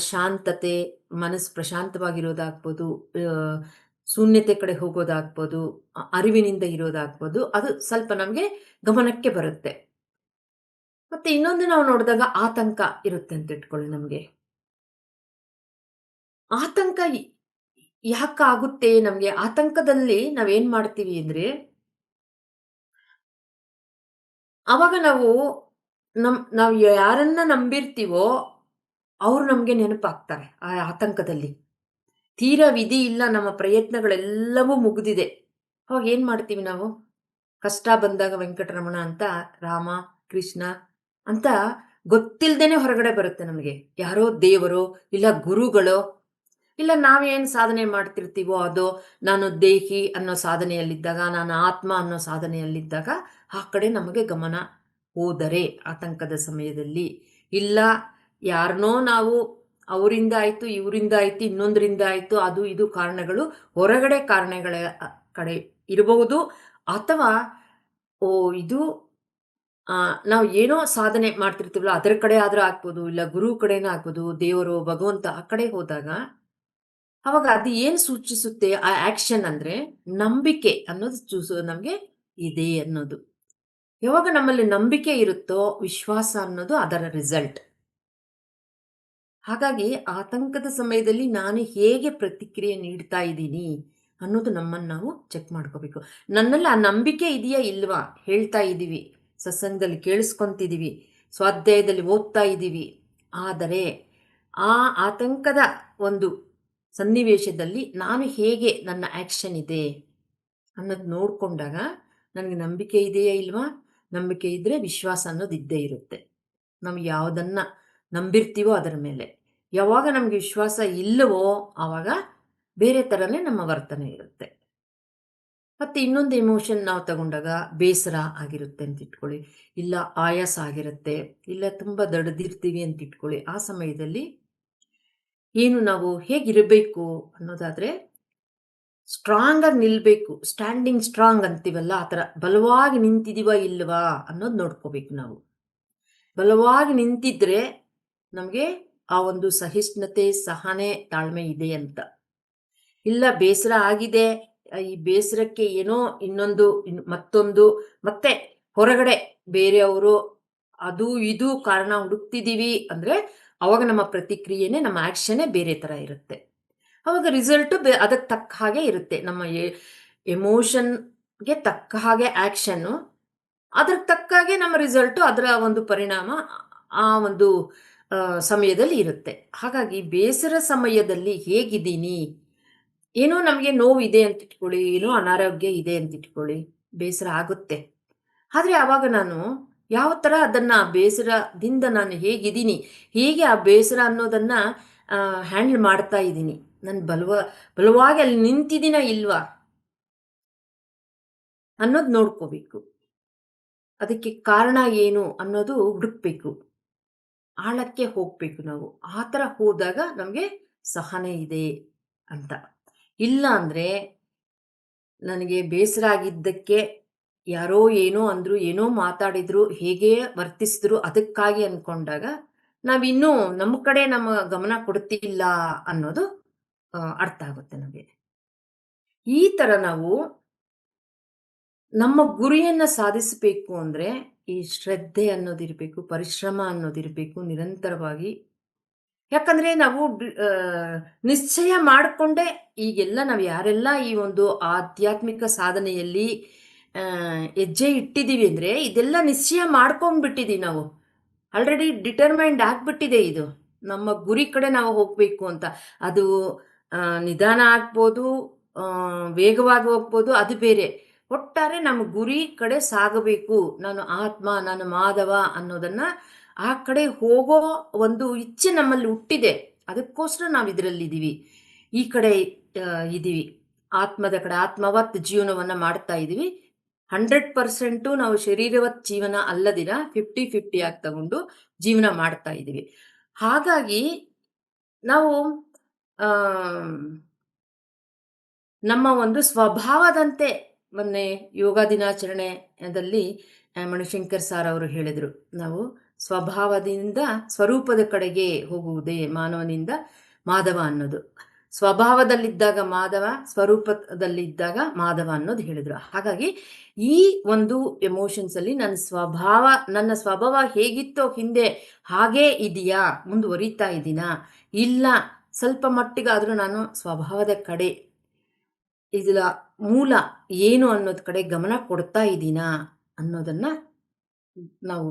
ಶಾಂತತೆ, ಮನಸ್ಸು ಪ್ರಶಾಂತವಾಗಿರೋದಾಗ್ಬೋದು, ಶೂನ್ಯತೆ ಕಡೆ ಹೋಗೋದಾಗ್ಬೋದು, ಅರಿವಿನಿಂದ ಇರೋದಾಗ್ಬೋದು, ಅದು ಸ್ವಲ್ಪ ನಮಗೆ ಗಮನಕ್ಕೆ ಬರುತ್ತೆ. ಮತ್ತೆ ಇನ್ನೊಂದು ನಾವು ನೋಡಿದಾಗ ಆತಂಕ ಇರುತ್ತೆ ಅಂತ ಇಟ್ಕೊಳ್ಳಿ ನಮಗೆ. ಆತಂಕ ಯಾಕಾಗುತ್ತೆ ನಮಗೆ? ಆತಂಕದಲ್ಲಿ ನಾವೇನ್ ಮಾಡ್ತೀವಿ ಅಂದ್ರೆ, ಅವಾಗ ನಾವು ಯಾರನ್ನ ನಂಬಿರ್ತೀವೋ ಅವ್ರು ನಮ್ಗೆ ನೆನಪಾಗ್ತಾರೆ ಆ ಆತಂಕದಲ್ಲಿ. ತೀರಾ ವಿಧಿ ಇಲ್ಲ, ನಮ್ಮ ಪ್ರಯತ್ನಗಳೆಲ್ಲವೂ ಮುಗಿದಿದೆ. ಅವಾಗ ಏನ್ ಮಾಡ್ತೀವಿ ನಾವು? ಕಷ್ಟ ಬಂದಾಗ ವೆಂಕಟರಮಣ ಅಂತ, ರಾಮ, ಕೃಷ್ಣ ಅಂತ ಗೊತ್ತಿಲ್ದೇನೆ ಹೊರಗಡೆ ಬರುತ್ತೆ ನಮಗೆ. ಯಾರೋ ದೇವರೋ, ಇಲ್ಲ ಗುರುಗಳೋ, ಇಲ್ಲ ನಾವೇನು ಸಾಧನೆ ಮಾಡ್ತಿರ್ತೀವೋ ಅದೋ, ನಾನು ದೇಹಿ ಅನ್ನೋ ಸಾಧನೆಯಲ್ಲಿದ್ದಾಗ, ನಾನು ಆತ್ಮ ಅನ್ನೋ ಸಾಧನೆಯಲ್ಲಿದ್ದಾಗ ಆ ಕಡೆ ನಮಗೆ ಗಮನ ಹೋದರೆ ಆತಂಕದ ಸಮಯದಲ್ಲಿ, ಇಲ್ಲ ಯಾರನ್ನೋ ನಾವು ಅವರಿಂದ ಆಯಿತು, ಇವರಿಂದ ಆಯಿತು, ಇನ್ನೊಂದರಿಂದ ಆಯಿತು, ಅದು ಇದು ಕಾರಣಗಳು, ಹೊರಗಡೆ ಕಾರಣಗಳ ಕಡೆ ಇರಬಹುದು. ಅಥವಾ ಓ ಇದು ನಾವು ಏನೋ ಸಾಧನೆ ಮಾಡ್ತಿರ್ತೀವಲ್ಲ ಅದರ ಕಡೆ ಆದರೂ ಆಗ್ಬೋದು, ಇಲ್ಲ ಗುರು ಕಡೆನೂ ಆಗ್ಬೋದು, ದೇವರು ಭಗವಂತ ಆ ಕಡೆ ಹೋದಾಗ ಅವಾಗ ಅದು ಏನು ಸೂಚಿಸುತ್ತೆ ಆ ಆಕ್ಷನ್ ಅಂದ್ರೆ ನಂಬಿಕೆ ಅನ್ನೋದು ನಮಗೆ ಇದೆ ಅನ್ನೋದು. ಯಾವಾಗ ನಮ್ಮಲ್ಲಿ ನಂಬಿಕೆ ಇರುತ್ತೋ ವಿಶ್ವಾಸ ಅನ್ನೋದು ಅದರ ರಿಸಲ್ಟ್. ಹಾಗಾಗಿ ಆತಂಕದ ಸಮಯದಲ್ಲಿ ನಾನು ಹೇಗೆ ಪ್ರತಿಕ್ರಿಯೆ ನೀಡ್ತಾ ಇದ್ದೀನಿ ಅನ್ನೋದು ನಮ್ಮನ್ನು ನಾವು ಚೆಕ್ ಮಾಡ್ಕೋಬೇಕು. ನನ್ನಲ್ಲಿ ಆ ನಂಬಿಕೆ ಇದೆಯಾ ಇಲ್ವಾ? ಹೇಳ್ತಾ ಇದ್ದೀವಿ, ಸತ್ಸಂಗದಲ್ಲಿ ಕೇಳಿಸ್ಕೊಂತಿದ್ದೀವಿ, ಸ್ವಾಧ್ಯಾಯದಲ್ಲಿ ಓದ್ತಾ ಇದ್ದೀವಿ. ಆದರೆ ಆ ಆತಂಕದ ಒಂದು ಸನ್ನಿವೇಶದಲ್ಲಿ ನಾನು ಹೇಗೆ ನನ್ನ ಆ್ಯಕ್ಷನ್ ಇದೆ ಅನ್ನೋದು ನೋಡಿಕೊಂಡಾಗ ನನಗೆ ನಂಬಿಕೆ ಇದೆಯಾ ಇಲ್ವಾ? ನಂಬಿಕೆ ಇದ್ದರೆ ವಿಶ್ವಾಸ ಅನ್ನೋದು ಇದ್ದೇ ಇರುತ್ತೆ. ನಾವು ಯಾವುದನ್ನು ನಂಬಿರ್ತೀವೋ ಅದರ ಮೇಲೆ. ಯಾವಾಗ ನಮಗೆ ವಿಶ್ವಾಸ ಇಲ್ಲವೋ ಆವಾಗ ಬೇರೆ ಥರನೇ ನಮ್ಮ ವರ್ತನೆ ಇರುತ್ತೆ. ಮತ್ತು ಇನ್ನೊಂದು ಎಮೋಷನ್ ನಾವು ತಗೊಂಡಾಗ ಬೇಸರ ಆಗಿರುತ್ತೆ ಅಂತ ಇಟ್ಕೊಳ್ಳಿ, ಇಲ್ಲ ಆಯಾಸ ಆಗಿರುತ್ತೆ, ಇಲ್ಲ ತುಂಬ ದಡ್ದಿರ್ತೀವಿ ಅಂತ ಇಟ್ಕೊಳ್ಳಿ. ಆ ಸಮಯದಲ್ಲಿ ಏನು ನಾವು ಹೇಗಿರಬೇಕು ಅನ್ನೋದಾದರೆ, ಸ್ಟ್ರಾಂಗ್ ಆಗಿ ನಿಲ್ಲಬೇಕು. ಸ್ಟ್ಯಾಂಡಿಂಗ್ ಸ್ಟ್ರಾಂಗ್ ಅಂತೀವಲ್ಲ, ಆ ಥರ ಬಲವಾಗಿ ನಿಂತಿದೀವ ಇಲ್ವಾ ಅನ್ನೋದು ನೋಡ್ಕೋಬೇಕು ನಾವು. ಬಲವಾಗಿ ನಿಂತಿದ್ರೆ ನಮಗೆ ಆ ಒಂದು ಸಹಿಷ್ಣುತೆ, ಸಹನೆ, ತಾಳ್ಮೆ ಇದೆ ಅಂತ. ಇಲ್ಲ ಬೇಸರ ಆಗಿದೆ, ಈ ಬೇಸರಕ್ಕೆ ಏನೋ ಇನ್ನೊಂದು ಮತ್ತೊಂದು ಮತ್ತೆ ಹೊರಗಡೆ ಬೇರೆಯವರು ಅದು ಇದು ಕಾರಣ ಹುಡುಕ್ತಿದ್ದೀವಿ ಅಂದರೆ, ಅವಾಗ ನಮ್ಮ ಪ್ರತಿಕ್ರಿಯೆನೇ, ನಮ್ಮ ಆ್ಯಕ್ಷನ್ನೇ ಬೇರೆ ಥರ ಇರುತ್ತೆ. ಅವಾಗ ರಿಸಲ್ಟು ಅದಕ್ಕೆ ತಕ್ಕ ಹಾಗೆ ಇರುತ್ತೆ. ನಮ್ಮ ಎಮೋಷನ್ಗೆ ತಕ್ಕ ಹಾಗೆ ಆ್ಯಕ್ಷನ್ನು, ಅದ್ರ ತಕ್ಕ ಹಾಗೆ ನಮ್ಮ ರಿಸಲ್ಟು, ಅದರ ಒಂದು ಪರಿಣಾಮ ಆ ಒಂದು ಸಮಯದಲ್ಲಿ ಇರುತ್ತೆ. ಹಾಗಾಗಿ ಬೇಸರ ಸಮಯದಲ್ಲಿ ಹೇಗಿದ್ದೀನಿ, ಏನೋ ನಮಗೆ ನೋವಿದೆ ಅಂತ ಇಟ್ಕೊಳ್ಳಿ, ಏನೋ ಅನಾರೋಗ್ಯ ಇದೆ ಅಂತ ಇಟ್ಕೊಳ್ಳಿ, ಬೇಸರ ಆಗುತ್ತೆ. ಆದರೆ ಆವಾಗ ನಾನು ಯಾವ ಥರ ಅದನ್ನು ಬೇಸರದಿಂದ ನಾನು ಹೇಗಿದ್ದೀನಿ, ಹೇಗೆ ಆ ಬೇಸರ ಅನ್ನೋದನ್ನು ಹ್ಯಾಂಡಲ್ ಮಾಡ್ತಾ ಇದ್ದೀನಿ, ನಾನು ಬಲವಾಗಿ ಅಲ್ಲಿ ನಿಂತಿದ್ದೀನ ಇಲ್ವಾ ಅನ್ನೋದು ನೋಡ್ಕೋಬೇಕು. ಅದಕ್ಕೆ ಕಾರಣ ಏನು ಅನ್ನೋದು ಹುಡುಕ್ಬೇಕು, ಆಳಕ್ಕೆ ಹೋಗಬೇಕು ನಾವು. ಆ ಥರ ಹೋದಾಗ ನಮಗೆ ಸಹನೆ ಇದೆ ಅಂತ. ಇಲ್ಲ ಅಂದರೆ ನನಗೆ ಬೇಸರ ಆಗಿದ್ದಕ್ಕೆ ಯಾರೋ ಏನೋ ಅಂದರು, ಏನೋ ಮಾತಾಡಿದರು, ಹೇಗೆ ವರ್ತಿಸಿದ್ರು ಅದಕ್ಕಾಗಿ ಅಂದ್ಕೊಂಡಾಗ ನಾವಿನ್ನೂ ನಮ್ಮ ಕಡೆ ನಮ್ಮ ಗಮನ ಕೊಡ್ತಿಲ್ಲ ಅನ್ನೋದು ಅರ್ಥ ಆಗುತ್ತೆ ನಮಗೆ. ಈ ಥರ ನಾವು ನಮ್ಮ ಗುರಿಯನ್ನು ಸಾಧಿಸಬೇಕು ಅಂದರೆ ಈ ಶ್ರದ್ಧೆ ಅನ್ನೋದಿರಬೇಕು, ಪರಿಶ್ರಮ ಅನ್ನೋದಿರಬೇಕು ನಿರಂತರವಾಗಿ. ಯಾಕಂದರೆ ನಾವು ನಿಶ್ಚಯ ಮಾಡಿಕೊಂಡೇ, ಈಗೆಲ್ಲ ನಾವು ಯಾರೆಲ್ಲ ಈ ಒಂದು ಆಧ್ಯಾತ್ಮಿಕ ಸಾಧನೆಯಲ್ಲಿ ಹೆಜ್ಜೆ ಇಟ್ಟಿದ್ದೀವಿ ಅಂದರೆ, ಇದೆಲ್ಲ ನಿಶ್ಚಯ ಮಾಡ್ಕೊಂಡ್ಬಿಟ್ಟಿದ್ದೀವಿ ನಾವು. ಆಲ್ರೆಡಿ ಡಿಟರ್ಮೈಂಡ್ ಆಗಿಬಿಟ್ಟಿದೆ ಇದು. ನಮ್ಮ ಗುರಿ ಕಡೆ ನಾವು ಹೋಗಬೇಕು ಅಂತ. ಅದು ನಿಧಾನ ಆಗ್ಬೋದು, ವೇಗವಾಗಿ ಹೋಗ್ಬೋದು, ಅದು ಬೇರೆ. ಒಟ್ಟಾರೆ ನಮ್ಮ ಗುರಿ ಕಡೆ ಸಾಗಬೇಕು. ನಾನು ಆತ್ಮ, ನಾನು ಮಾಧವ ಅನ್ನೋದನ್ನು ಆ ಕಡೆ ಹೋಗೋ ಒಂದು ಇಚ್ಛೆ ನಮ್ಮಲ್ಲಿ ಹುಟ್ಟಿದೆ. ಅದಕ್ಕೋಸ್ಕರ ನಾವು ಇದರಲ್ಲಿದ್ದೀವಿ, ಈ ಕಡೆ ಇದ್ದೀವಿ. ಆತ್ಮದ ಕಡೆ, ಆತ್ಮವತ್ ಜೀವನವನ್ನು ಮಾಡ್ತಾ ಇದ್ದೀವಿ. 100% ನಾವು ಶರೀರವತ್ ಜೀವನ ಅಲ್ಲದಿರ 50-50 ಆಗಿ ತಗೊಂಡು ಜೀವನ ಮಾಡ್ತಾ ಇದ್ದೀವಿ. ಹಾಗಾಗಿ ನಾವು ನಮ್ಮ ಒಂದು ಸ್ವಭಾವದಂತೆ, ಮೊನ್ನೆ ಯೋಗ ದಿನಾಚರಣೆಯಲ್ಲಿ ಮಣಿಶಂಕರ್ ಸಾರ್ ಅವರು ಹೇಳಿದರು, ನಾವು ಸ್ವಭಾವದಿಂದ ಸ್ವರೂಪದ ಕಡೆಗೆ ಹೋಗುವುದೇ ಮಾನವನಿಂದ ಮಾಧವ ಅನ್ನೋದು. ಸ್ವಭಾವದಲ್ಲಿದ್ದಾಗ ಮಾಧವ, ಸ್ವರೂಪದಲ್ಲಿದ್ದಾಗ ಮಾಧವ ಅನ್ನೋದು ಹೇಳಿದರು. ಹಾಗಾಗಿ ಈ ಒಂದು ಎಮೋಷನ್ಸಲ್ಲಿ ನನ್ನ ಸ್ವಭಾವ ಹೇಗಿತ್ತೋ ಹಿಂದೆ ಹಾಗೇ ಇದೆಯಾ, ಮುಂದುವರಿತಾ ಇದ್ದೀನಾ, ಇಲ್ಲ ಸ್ವಲ್ಪ ಮಟ್ಟಿಗಾದರೂ ನಾನು ಸ್ವಭಾವದ ಕಡೆ, ಇದರ ಮೂಲ ಏನು ಅನ್ನೋದ ಕಡೆ ಗಮನ ಕೊಡ್ತಾ ಇದ್ದೀನಾ ಅನ್ನೋದನ್ನು ನಾವು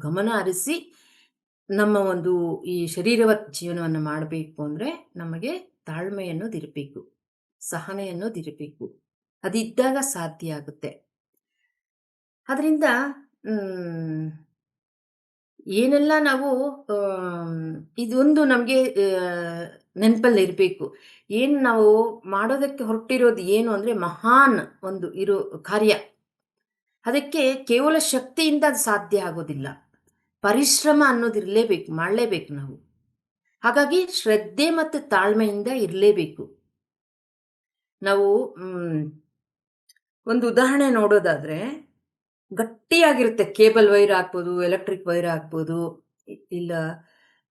ಗಮನ ಹರಿಸಿ ನಮ್ಮ ಒಂದು ಈ ಶರೀರವತ್ ಜೀವನವನ್ನು ಮಾಡಬೇಕು ಅಂದರೆ ನಮಗೆ ತಾಳ್ಮೆ ಅನ್ನೋದಿರಬೇಕು, ಸಹನೆ ಅನ್ನೋದಿರಬೇಕು. ಅದಿದ್ದಾಗ ಸಾಧ್ಯ ಆಗುತ್ತೆ. ಅದರಿಂದ ಏನೆಲ್ಲ ನಾವು ಇದೊಂದು ನಮಗೆ ನೆನಪಲ್ಲಿ ಇರಬೇಕು. ಏನು ನಾವು ಮಾಡೋದಕ್ಕೆ ಹೊರಟಿರೋದು ಏನು ಅಂದರೆ ಮಹಾನ್ ಒಂದು ಇರೋ ಕಾರ್ಯ. ಅದಕ್ಕೆ ಕೇವಲ ಶಕ್ತಿಯಿಂದ ಅದು ಸಾಧ್ಯ ಆಗೋದಿಲ್ಲ. ಪರಿಶ್ರಮ ಅನ್ನೋದಿರಲೇಬೇಕು, ಮಾಡಲೇಬೇಕು ನಾವು. ಹಾಗಾಗಿ ಶ್ರದ್ಧೆ ಮತ್ತು ತಾಳ್ಮೆಯಿಂದ ಇರಲೇಬೇಕು. ನಾವು ಒಂದು ಉದಾಹರಣೆ ನೋಡೋದಾದರೆ, ಗಟ್ಟಿಯಾಗಿರುತ್ತೆ ಕೇಬಲ್ ವೈರ್ ಹಾಕ್ಬೋದು, ಎಲೆಕ್ಟ್ರಿಕ್ ವೈರ್ ಹಾಕ್ಬೋದು, ಇಲ್ಲ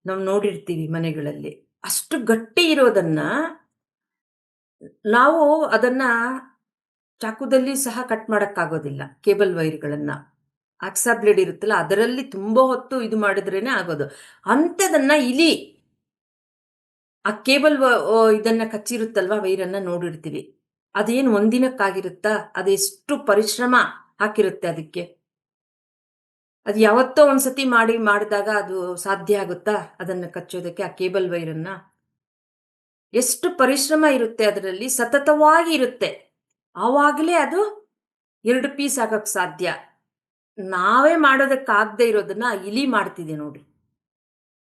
ನಾವು ನೋಡಿರ್ತೀವಿ ಮನೆಗಳಲ್ಲಿ. ಅಷ್ಟು ಗಟ್ಟಿ ಇರೋದನ್ನು ನಾವು ಅದನ್ನು ಚಾಕುದಲ್ಲಿ ಸಹ ಕಟ್ ಮಾಡೋಕ್ಕಾಗೋದಿಲ್ಲ. ಕೇಬಲ್ ವೈರ್ಗಳನ್ನು ಆಕ್ಸಾ ಬ್ಲೇಡ್ ಇರುತ್ತಲ್ಲ, ಅದರಲ್ಲಿ ತುಂಬ ಹೊತ್ತು ಇದು ಮಾಡಿದ್ರೇ ಆಗೋದು. ಅಂಥದನ್ನು ಇಲಿ ಆ ಕೇಬಲ್ ಇದನ್ನು ಕಚ್ಚಿರುತ್ತಲ್ವ, ವೈರನ್ನು ನೋಡಿರ್ತೀವಿ. ಅದೇನು ಒಂದಿನಕ್ಕಾಗಿರುತ್ತಾ? ಅದೆಷ್ಟು ಪರಿಶ್ರಮ ಹಾಕಿರುತ್ತೆ ಅದಕ್ಕೆ. ಅದು ಯಾವತ್ತೋ ಒಂದ್ಸತಿ ಮಾಡಿದಾಗ ಅದು ಸಾಧ್ಯ ಆಗುತ್ತಾ ಅದನ್ನು ಕಚ್ಚೋದಕ್ಕೆ, ಆ ಕೇಬಲ್ ವೈರನ್ನು? ಎಷ್ಟು ಪರಿಶ್ರಮ ಇರುತ್ತೆ ಅದರಲ್ಲಿ, ಸತತವಾಗಿ ಇರುತ್ತೆ. ಆವಾಗಲೇ ಅದು 2 ಪೀಸ್ ಆಗೋಕ್ಕೆ ಸಾಧ್ಯ. ನಾವೇ ಮಾಡೋದಕ್ಕಾಗದೇ ಇರೋದನ್ನು ಆ ಇಲಿ ಮಾಡ್ತಿದೆ ನೋಡಿ.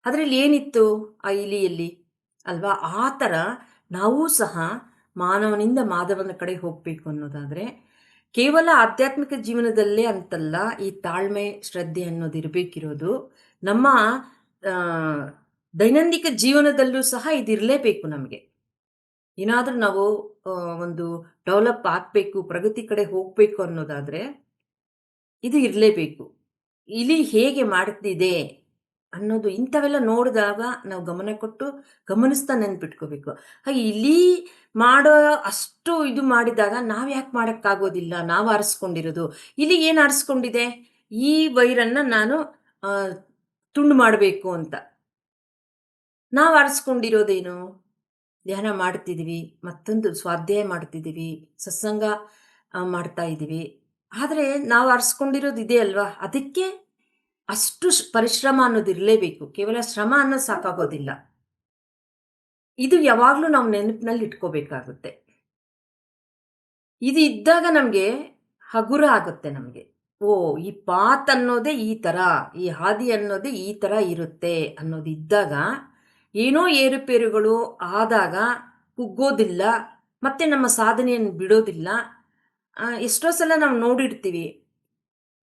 ಅದರಲ್ಲಿ ಏನಿತ್ತು ಆ ಇಲಿಯಲ್ಲಿ ಅಲ್ವಾ? ಆ ಥರ ನಾವೂ ಸಹ ಮಾನವನಿಂದ ಮಾಧವನ ಕಡೆ ಹೋಗಬೇಕು ಅನ್ನೋದಾದರೆ ಕೇವಲ ಆಧ್ಯಾತ್ಮಿಕ ಜೀವನದಲ್ಲೇ ಅಂತಲ್ಲ, ಈ ತಾಳ್ಮೆ ಶ್ರದ್ಧೆ ಅನ್ನೋದು ಇರಬೇಕಿರೋದು ನಮ್ಮ ಆ, ದೈನಂದಿಕ ಜೀವನದಲ್ಲೂ ಸಹ ಇದಿರಲೇಬೇಕು ನಮಗೆ. ಏನಾದರೂ ನಾವು ಒಂದು ಡೆವಲಪ್ ಆಗಬೇಕು, ಪ್ರಗತಿ ಕಡೆ ಹೋಗಬೇಕು ಅನ್ನೋದಾದರೆ ಇದು ಇರಲೇಬೇಕು. ಇಲಿ ಹೇಗೆ ಮಾಡ್ತಿದೆ ಅನ್ನೋದು ಇಂಥವೆಲ್ಲ ನೋಡಿದಾಗ ನಾವು ಗಮನ ಕೊಟ್ಟು ಗಮನಿಸ್ತಾ ನೆನ್ಪಿಟ್ಕೋಬೇಕು. ಹಾಗೆ ಇಲಿ ಮಾಡೋ ಅಷ್ಟು ಇದು ಮಾಡಿದಾಗ ನಾವು ಯಾಕೆ ಮಾಡೋಕ್ಕಾಗೋದಿಲ್ಲ? ನಾವು ಆರಿಸ್ಕೊಂಡಿರೋದು. ಇಲಿ ಏನು ಆರಿಸ್ಕೊಂಡಿದೆ? ಈ ವೈರನ್ನು ನಾನು ಆ, ತುಂಡು ಮಾಡಬೇಕು ಅಂತ. ನಾವು ಆರಿಸ್ಕೊಂಡಿರೋದೇನು? ಧ್ಯಾನ ಮಾಡ್ತಿದ್ದೀವಿ, ಮತ್ತೊಂದು ಸ್ವಾಧ್ಯಾಯ ಮಾಡ್ತಿದ್ದೀವಿ, ಸತ್ಸಂಗ ಮಾಡ್ತಾ ಇದ್ದೀವಿ. ಆದರೆ ನಾವು ಆರಿಸ್ಕೊಂಡಿರೋದು ಇದೆ ಅಲ್ವಾ? ಅದಕ್ಕೆ ಅಷ್ಟು ಪರಿಶ್ರಮ ಅನ್ನೋದು ಇರಲೇಬೇಕು. ಕೇವಲ ಶ್ರಮ ಅನ್ನೋದು ಸಾಕಾಗೋದಿಲ್ಲ. ಇದು ಯಾವಾಗಲೂ ನಾವು ನೆನಪಿನಲ್ಲಿ ಇಟ್ಕೋಬೇಕಾಗುತ್ತೆ. ಇದು ಇದ್ದಾಗ ನಮಗೆ ಹಗುರ ಆಗುತ್ತೆ ನಮಗೆ. ಓ, ಈ ಪಾತ್ ಅನ್ನೋದೇ ಈ ಥರ, ಈ ಹಾದಿ ಅನ್ನೋದೇ ಈ ಥರ ಇರುತ್ತೆ ಅನ್ನೋದು ಇದ್ದಾಗ, ಏನೋ ಏರುಪೇರುಗಳು ಆದಾಗ ಕುಗ್ಗೋದಿಲ್ಲ, ಮತ್ತೆ ನಮ್ಮ ಸಾಧನೆಯನ್ನು ಬಿಡೋದಿಲ್ಲ. ಎಷ್ಟೋ ಸಲ ನಾವು ನೋಡಿರ್ತೀವಿ,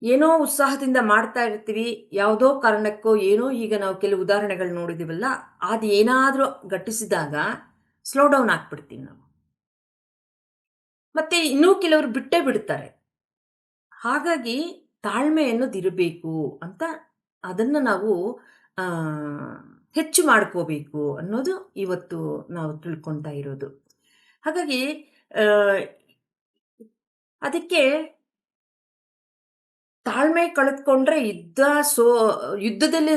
ಏನೋ ಉತ್ಸಾಹದಿಂದ ಮಾಡ್ತಾ ಇರ್ತೀವಿ, ಯಾವುದೋ ಕಾರಣಕ್ಕೋ ಏನೋ, ಈಗ ನಾವು ಕೆಲವು ಉದಾಹರಣೆಗಳು ನೋಡಿದ್ದೀವಲ್ಲ, ಅದು ಏನಾದರೂ ಘಟಿಸಿದಾಗ ಸ್ಲೋ ಡೌನ್ ಆಗ್ಬಿಡ್ತೀವಿ ನಾವು. ಮತ್ತೆ ಇನ್ನೂ ಕೆಲವರು ಬಿಟ್ಟೇ ಬಿಡ್ತಾರೆ. ಹಾಗಾಗಿ ತಾಳ್ಮೆ ಅನ್ನೋದಿರಬೇಕು ಅಂತ ಅದನ್ನು ನಾವು ಆ, ಹೆಚ್ಚು ಮಾಡ್ಕೋಬೇಕು ಅನ್ನೋದು ಇವತ್ತು ನಾವು ತಿಳ್ಕೊತಾ ಇರೋದು. ಹಾಗಾಗಿ ಆ, ಅದಕ್ಕೆ ತಾಳ್ಮೆ ಕಳೆದುಕೊಂಡ್ರೆ ಯುದ್ಧದಲ್ಲಿ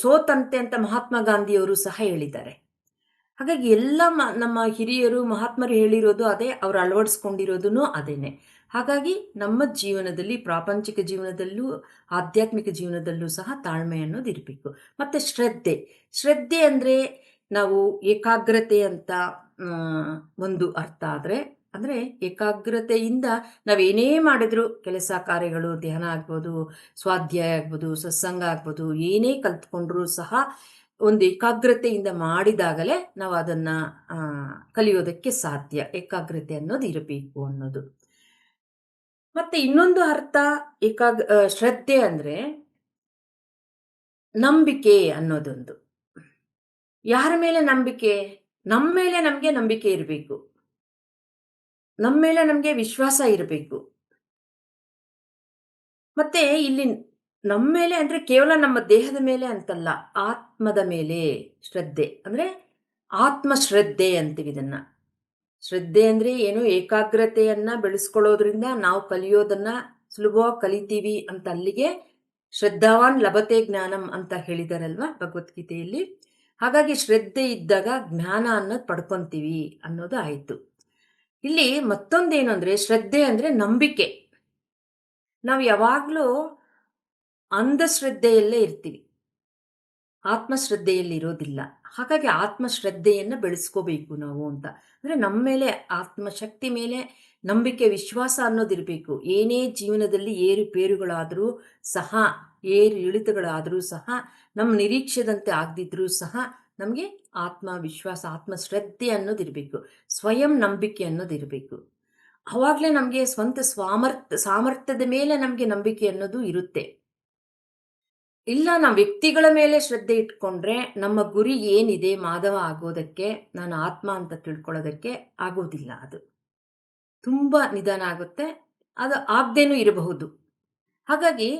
ಸೋತಂತೆ ಅಂತ ಮಹಾತ್ಮ ಗಾಂಧಿಯವರು ಸಹ ಹೇಳಿದ್ದಾರೆ. ಹಾಗಾಗಿ ಎಲ್ಲ ನಮ್ಮ ಹಿರಿಯರು ಮಹಾತ್ಮರು ಹೇಳಿರೋದು ಅದೇ, ಅವರು ಅಳವಡಿಸ್ಕೊಂಡಿರೋದೂ ಅದೇನೆ. ಹಾಗಾಗಿ ನಮ್ಮ ಜೀವನದಲ್ಲಿ, ಪ್ರಾಪಂಚಿಕ ಜೀವನದಲ್ಲೂ ಆಧ್ಯಾತ್ಮಿಕ ಜೀವನದಲ್ಲೂ ಸಹ ತಾಳ್ಮೆ ಅನ್ನೋದು ಇರಬೇಕು. ಮತ್ತು ಶ್ರದ್ಧೆ ಅಂದರೆ ನಾವು ಏಕಾಗ್ರತೆ ಅಂತ ಒಂದು ಅರ್ಥ. ಅಂದರೆ ಏಕಾಗ್ರತೆಯಿಂದ ನಾವೇನೇ ಮಾಡಿದ್ರು, ಕೆಲಸ ಕಾರ್ಯಗಳು, ಧ್ಯಾನ ಆಗ್ಬೋದು, ಸ್ವಾಧ್ಯಾಯ ಆಗ್ಬೋದು, ಸತ್ಸಂಗ ಆಗ್ಬೋದು, ಏನೇ ಕಲ್ತ್ಕೊಂಡ್ರೂ ಸಹ ಒಂದು ಏಕಾಗ್ರತೆಯಿಂದ ಮಾಡಿದಾಗಲೇ ನಾವು ಅದನ್ನು ಕಲಿಯೋದಕ್ಕೆ ಸಾಧ್ಯ. ಏಕಾಗ್ರತೆ ಅನ್ನೋದು ಇರಬೇಕು ಅನ್ನೋದು. ಮತ್ತೆ ಇನ್ನೊಂದು ಅರ್ಥ ಶ್ರದ್ಧೆ ಅಂದರೆ ನಂಬಿಕೆ ಅನ್ನೋದೊಂದು. ಯಾರ ಮೇಲೆ ನಂಬಿಕೆ? ನಮ್ಮ ಮೇಲೆ ನಮಗೆ ನಂಬಿಕೆ ಇರಬೇಕು, ನಮ್ಮ ಮೇಲೆ ನಮಗೆ ವಿಶ್ವಾಸ ಇರಬೇಕು. ಮತ್ತೆ ಇಲ್ಲಿ ನಮ್ಮ ಮೇಲೆ ಅಂದರೆ ಕೇವಲ ನಮ್ಮ ದೇಹದ ಮೇಲೆ ಅಂತಲ್ಲ, ಆತ್ಮದ ಮೇಲೆ ಶ್ರದ್ಧೆ. ಅಂದರೆ ಆತ್ಮಶ್ರದ್ಧೆ ಅಂತೀವಿ ಇದನ್ನು. ಶ್ರದ್ಧೆ ಅಂದರೆ ಏನು? ಏಕಾಗ್ರತೆಯನ್ನು ಬೆಳೆಸ್ಕೊಳ್ಳೋದ್ರಿಂದ ನಾವು ಕಲಿಯೋದನ್ನು ಸುಲಭವಾಗಿ ಕಲಿತೀವಿ ಅಂತ. ಅಲ್ಲಿಗೆ ಶ್ರದ್ಧಾವಾನ್ ಲಭತೆ ಜ್ಞಾನಂ ಅಂತ ಹೇಳಿದಾರಲ್ವ ಭಗವದ್ಗೀತೆಯಲ್ಲಿ. ಹಾಗಾಗಿ ಶ್ರದ್ಧೆ ಇದ್ದಾಗ ಜ್ಞಾನ ಅನ್ನೋದು ಪಡ್ಕೊತೀವಿ ಅನ್ನೋದು ಆಯಿತು. ಇಲ್ಲಿ ಮತ್ತೊಂದೇನು ಅಂದರೆ, ಶ್ರದ್ಧೆ ಅಂದರೆ ನಂಬಿಕೆ. ನಾವು ಯಾವಾಗಲೂ ಅಂಧಶ್ರದ್ಧೆಯಲ್ಲೇ ಇರ್ತೀವಿ, ಆತ್ಮಶ್ರದ್ಧೆಯಲ್ಲಿ ಇರೋದಿಲ್ಲ. ಹಾಗಾಗಿ ಆತ್ಮಶ್ರದ್ಧೆಯನ್ನು ಬೆಳೆಸ್ಕೋಬೇಕು ನಾವು ಅಂತ. ಅಂದರೆ ನಮ್ಮ ಮೇಲೆ, ಆತ್ಮಶಕ್ತಿ ಮೇಲೆ ನಂಬಿಕೆ, ವಿಶ್ವಾಸ ಅನ್ನೋದಿರಬೇಕು. ಏನೇ ಜೀವನದಲ್ಲಿ ಏರುಪೇರುಗಳಾದರೂ ಸಹ, ಏರು ಇಳಿತಗಳಾದರೂ ಸಹ, ನಮ್ಮ ನಿರೀಕ್ಷೆದಂತೆ ಆಗದಿದ್ರೂ ಸಹ ನಮಗೆ ಆತ್ಮವಿಶ್ವಾಸ, ಆತ್ಮಶ್ರದ್ಧೆ ಅನ್ನೋದಿರಬೇಕು. ಸ್ವಯಂ ನಂಬಿಕೆ ಅನ್ನೋದಿರಬೇಕು. ಆವಾಗಲೇ ನಮಗೆ ಸ್ವಂತ ಸಾಮರ್ಥ್ಯದ ಮೇಲೆ ನಮಗೆ ನಂಬಿಕೆ ಅನ್ನೋದು ಇರುತ್ತೆ. ಇಲ್ಲ, ನಾವು ವ್ಯಕ್ತಿಗಳ ಮೇಲೆ ಶ್ರದ್ಧೆ ಇಟ್ಕೊಂಡ್ರೆ ನಮ್ಮ ಗುರಿ ಏನಿದೆ, ಮಾಧವ ಆಗೋದಕ್ಕೆ, ನಾನು ಆತ್ಮ ಅಂತ ತಿಳ್ಕೊಳ್ಳೋದಕ್ಕೆ ಆಗೋದಿಲ್ಲ. ಅದು ತುಂಬ ನಿಧಾನ ಆಗುತ್ತೆ, ಅದು ಆಗದೇನೂ ಇರಬಹುದು. ಹಾಗಾಗಿ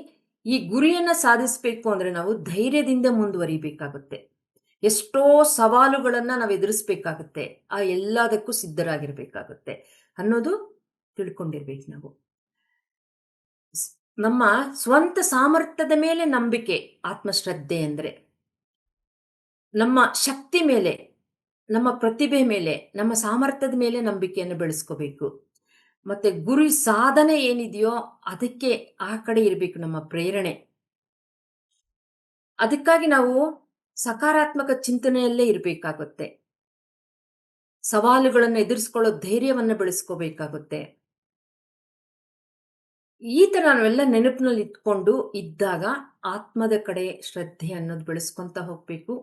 ಈ ಗುರಿಯನ್ನು ಸಾಧಿಸಬೇಕು ಅಂದರೆ ನಾವು ಧೈರ್ಯದಿಂದ ಮುಂದುವರಿಬೇಕಾಗುತ್ತೆ. ಎಷ್ಟೋ ಸವಾಲುಗಳನ್ನು ನಾವು ಎದುರಿಸ್ಬೇಕಾಗುತ್ತೆ, ಆ ಎಲ್ಲದಕ್ಕೂ ಸಿದ್ಧರಾಗಿರಬೇಕಾಗುತ್ತೆ ಅನ್ನೋದು ತಿಳ್ಕೊಂಡಿರ್ಬೇಕು ನಾವು. ನಮ್ಮ ಸ್ವಂತ ಸಾಮರ್ಥ್ಯದ ಮೇಲೆ ನಂಬಿಕೆ ಆತ್ಮಶ್ರದ್ಧೆ ಅಂದರೆ. ನಮ್ಮ ಶಕ್ತಿ ಮೇಲೆ, ನಮ್ಮ ಪ್ರತಿಭೆ ಮೇಲೆ, ನಮ್ಮ ಸಾಮರ್ಥ್ಯದ ಮೇಲೆ ನಂಬಿಕೆಯನ್ನು ಬೆಳೆಸ್ಕೋಬೇಕು. ಮತ್ತು ಗುರಿ ಸಾಧನೆ ಏನಿದೆಯೋ ಅದಕ್ಕೆ ಆ ಕಡೆ ಇರಬೇಕು ನಮ್ಮ ಪ್ರೇರಣೆ. ಅದಕ್ಕಾಗಿ ನಾವು ಸಕಾರಾತ್ಮಕ ಚಿಂತನೆಯಲ್ಲೇ ಇರಬೇಕಾಗುತ್ತೆ. ಸವಾಲುಗಳನ್ನು ಎದುರಿಸ್ಕೊಳ್ಳೋ ಧೈರ್ಯವನ್ನು ಬೆಳೆಸ್ಕೋಬೇಕಾಗುತ್ತೆ. ಈ ಥರ ನಾವೆಲ್ಲ ನೆನಪಿನಲ್ಲಿ ಇಟ್ಕೊಂಡು ಇದ್ದಾಗ ಆತ್ಮದ ಕಡೆ ಶ್ರದ್ಧೆ ಅನ್ನೋದು ಬೆಳೆಸ್ಕೊತಾ ಹೋಗಬೇಕು.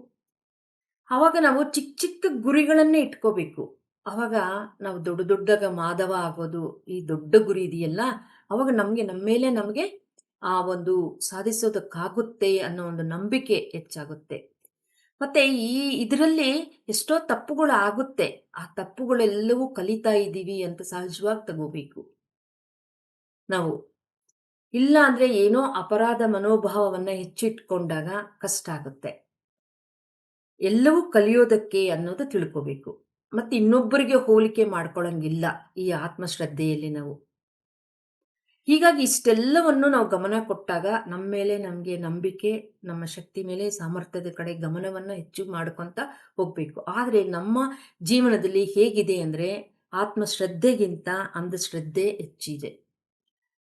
ಆವಾಗ ನಾವು ಚಿಕ್ಕ ಚಿಕ್ಕ ಗುರಿಗಳನ್ನೇ ಇಟ್ಕೋಬೇಕು. ಅವಾಗ ನಾವು ದೊಡ್ಡ ದೊಡ್ಡದಾಗ ಮಾಧವ ಆಗೋದು, ಈ ದೊಡ್ಡ ಗುರಿ ಇದೆಯಲ್ಲ, ಅವಾಗ ನಮ್ಮ ಮೇಲೆ ನಮಗೆ ಆ ಒಂದು ಸಾಧಿಸೋದಕ್ಕಾಗುತ್ತೆ ಅನ್ನೋ ಒಂದು ನಂಬಿಕೆ ಹೆಚ್ಚಾಗುತ್ತೆ. ಮತ್ತೆ ಇದರಲ್ಲಿ ಎಷ್ಟೋ ತಪ್ಪುಗಳು ಆಗುತ್ತೆ. ಆ ತಪ್ಪುಗಳೆಲ್ಲವೂ ಕಲಿತಾ ಇದ್ದೀವಿ ಅಂತ ಸಹಜವಾಗಿ ತಗೋಬೇಕು ನಾವು. ಇಲ್ಲ ಅಂದ್ರೆ ಏನೋ ಅಪರಾಧ ಮನೋಭಾವವನ್ನ ಹೆಚ್ಚಿಟ್ಕೊಂಡಾಗ ಕಷ್ಟ ಆಗುತ್ತೆ. ಎಲ್ಲವೂ ಕಲಿಯೋದಕ್ಕೆ ಅನ್ನೋದು ತಿಳ್ಕೋಬೇಕು. ಮತ್ತೆ ಇನ್ನೊಬ್ಬರಿಗೆ ಹೋಲಿಕೆ ಮಾಡ್ಕೊಳಂಗಿಲ್ಲ ಈ ಆತ್ಮಶ್ರದ್ಧೆಯಲ್ಲಿ ನಾವು. ಹೀಗಾಗಿ ಇಷ್ಟೆಲ್ಲವನ್ನು ನಾವು ಗಮನ ಕೊಟ್ಟಾಗ ನಮ್ಮ ಮೇಲೆ ನಮಗೆ ನಂಬಿಕೆ, ನಮ್ಮ ಶಕ್ತಿ ಮೇಲೆ, ಸಾಮರ್ಥ್ಯದ ಕಡೆ ಗಮನವನ್ನ ಹೆಚ್ಚು ಮಾಡ್ಕೊಂತ ಹೋಗ್ಬೇಕು. ಆದರೆ ನಮ್ಮ ಜೀವನದಲ್ಲಿ ಹೇಗಿದೆ ಅಂದ್ರೆ ಆತ್ಮಶ್ರದ್ಧೆಗಿಂತ ಅಂಧಶ್ರದ್ಧೆ ಹೆಚ್ಚಿದೆ.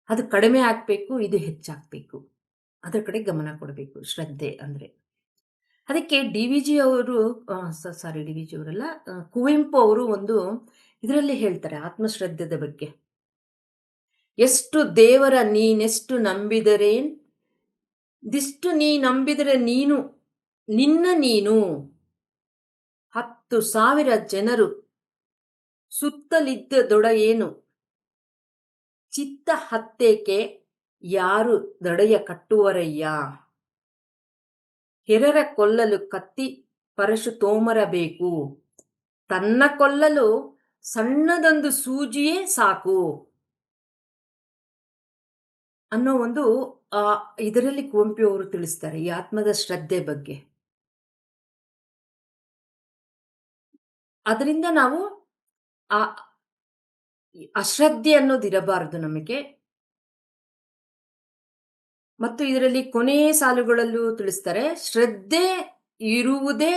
ಅದು ಕಡಿಮೆ ಆಗ್ಬೇಕು, ಇದು ಹೆಚ್ಚಾಗ್ಬೇಕು. ಅದರ ಕಡೆ ಗಮನ ಕೊಡಬೇಕು ಶ್ರದ್ಧೆ ಅಂದ್ರೆ. ಅದಕ್ಕೆ ಡಿ.ವಿ.ಜಿ ಅವರು ಡಿ.ವಿ.ಜಿ ಅವರಲ್ಲ, ಕುವೆಂಪು ಅವರು ಒಂದು ಇದರಲ್ಲಿ ಹೇಳ್ತಾರೆ ಆತ್ಮಶ್ರದ್ಧೆದ ಬಗ್ಗೆ. ಎಷ್ಟು ದೇವರ ನೀನೆಷ್ಟು ನಂಬಿದರೇನ್, ದಿಷ್ಟು ನೀ ನಂಬಿದರೆ ನೀನು ನಿನ್ನ ನೀನು 10,000 ಜನರು ಸುತ್ತಲಿದ್ದ ಏನು ಚಿತ್ತ ಹತ್ತೇಕೆ ಯಾರು ದಡೆಯ ಕಟ್ಟುವರಯ್ಯ, ಹೆರರ ಕೊಲ್ಲಲು ಕತ್ತಿ ಪರಶು ತೋಮರಬೇಕು, ತನ್ನ ಕೊಲ್ಲಲು ಸಣ್ಣದೊಂದು ಸೂಜಿಯೇ ಸಾಕು ಅನ್ನೋ ಒಂದು ಇದರಲ್ಲಿ ಕುವೆಂಪು ಅವರು ತಿಳಿಸ್ತಾರೆ ಈ ಆತ್ಮದ ಶ್ರದ್ಧೆ ಬಗ್ಗೆ. ಅದರಿಂದ ನಾವು ಆ ಅಶ್ರದ್ಧೆ ಅನ್ನೋದಿರಬಾರದು ನಮಗೆ. ಮತ್ತು ಇದರಲ್ಲಿ ಕೊನೆಯ ಸಾಲುಗಳಲ್ಲೂ ತಿಳಿಸ್ತಾರೆ, ಶ್ರದ್ಧೆ ಇರುವುದೇ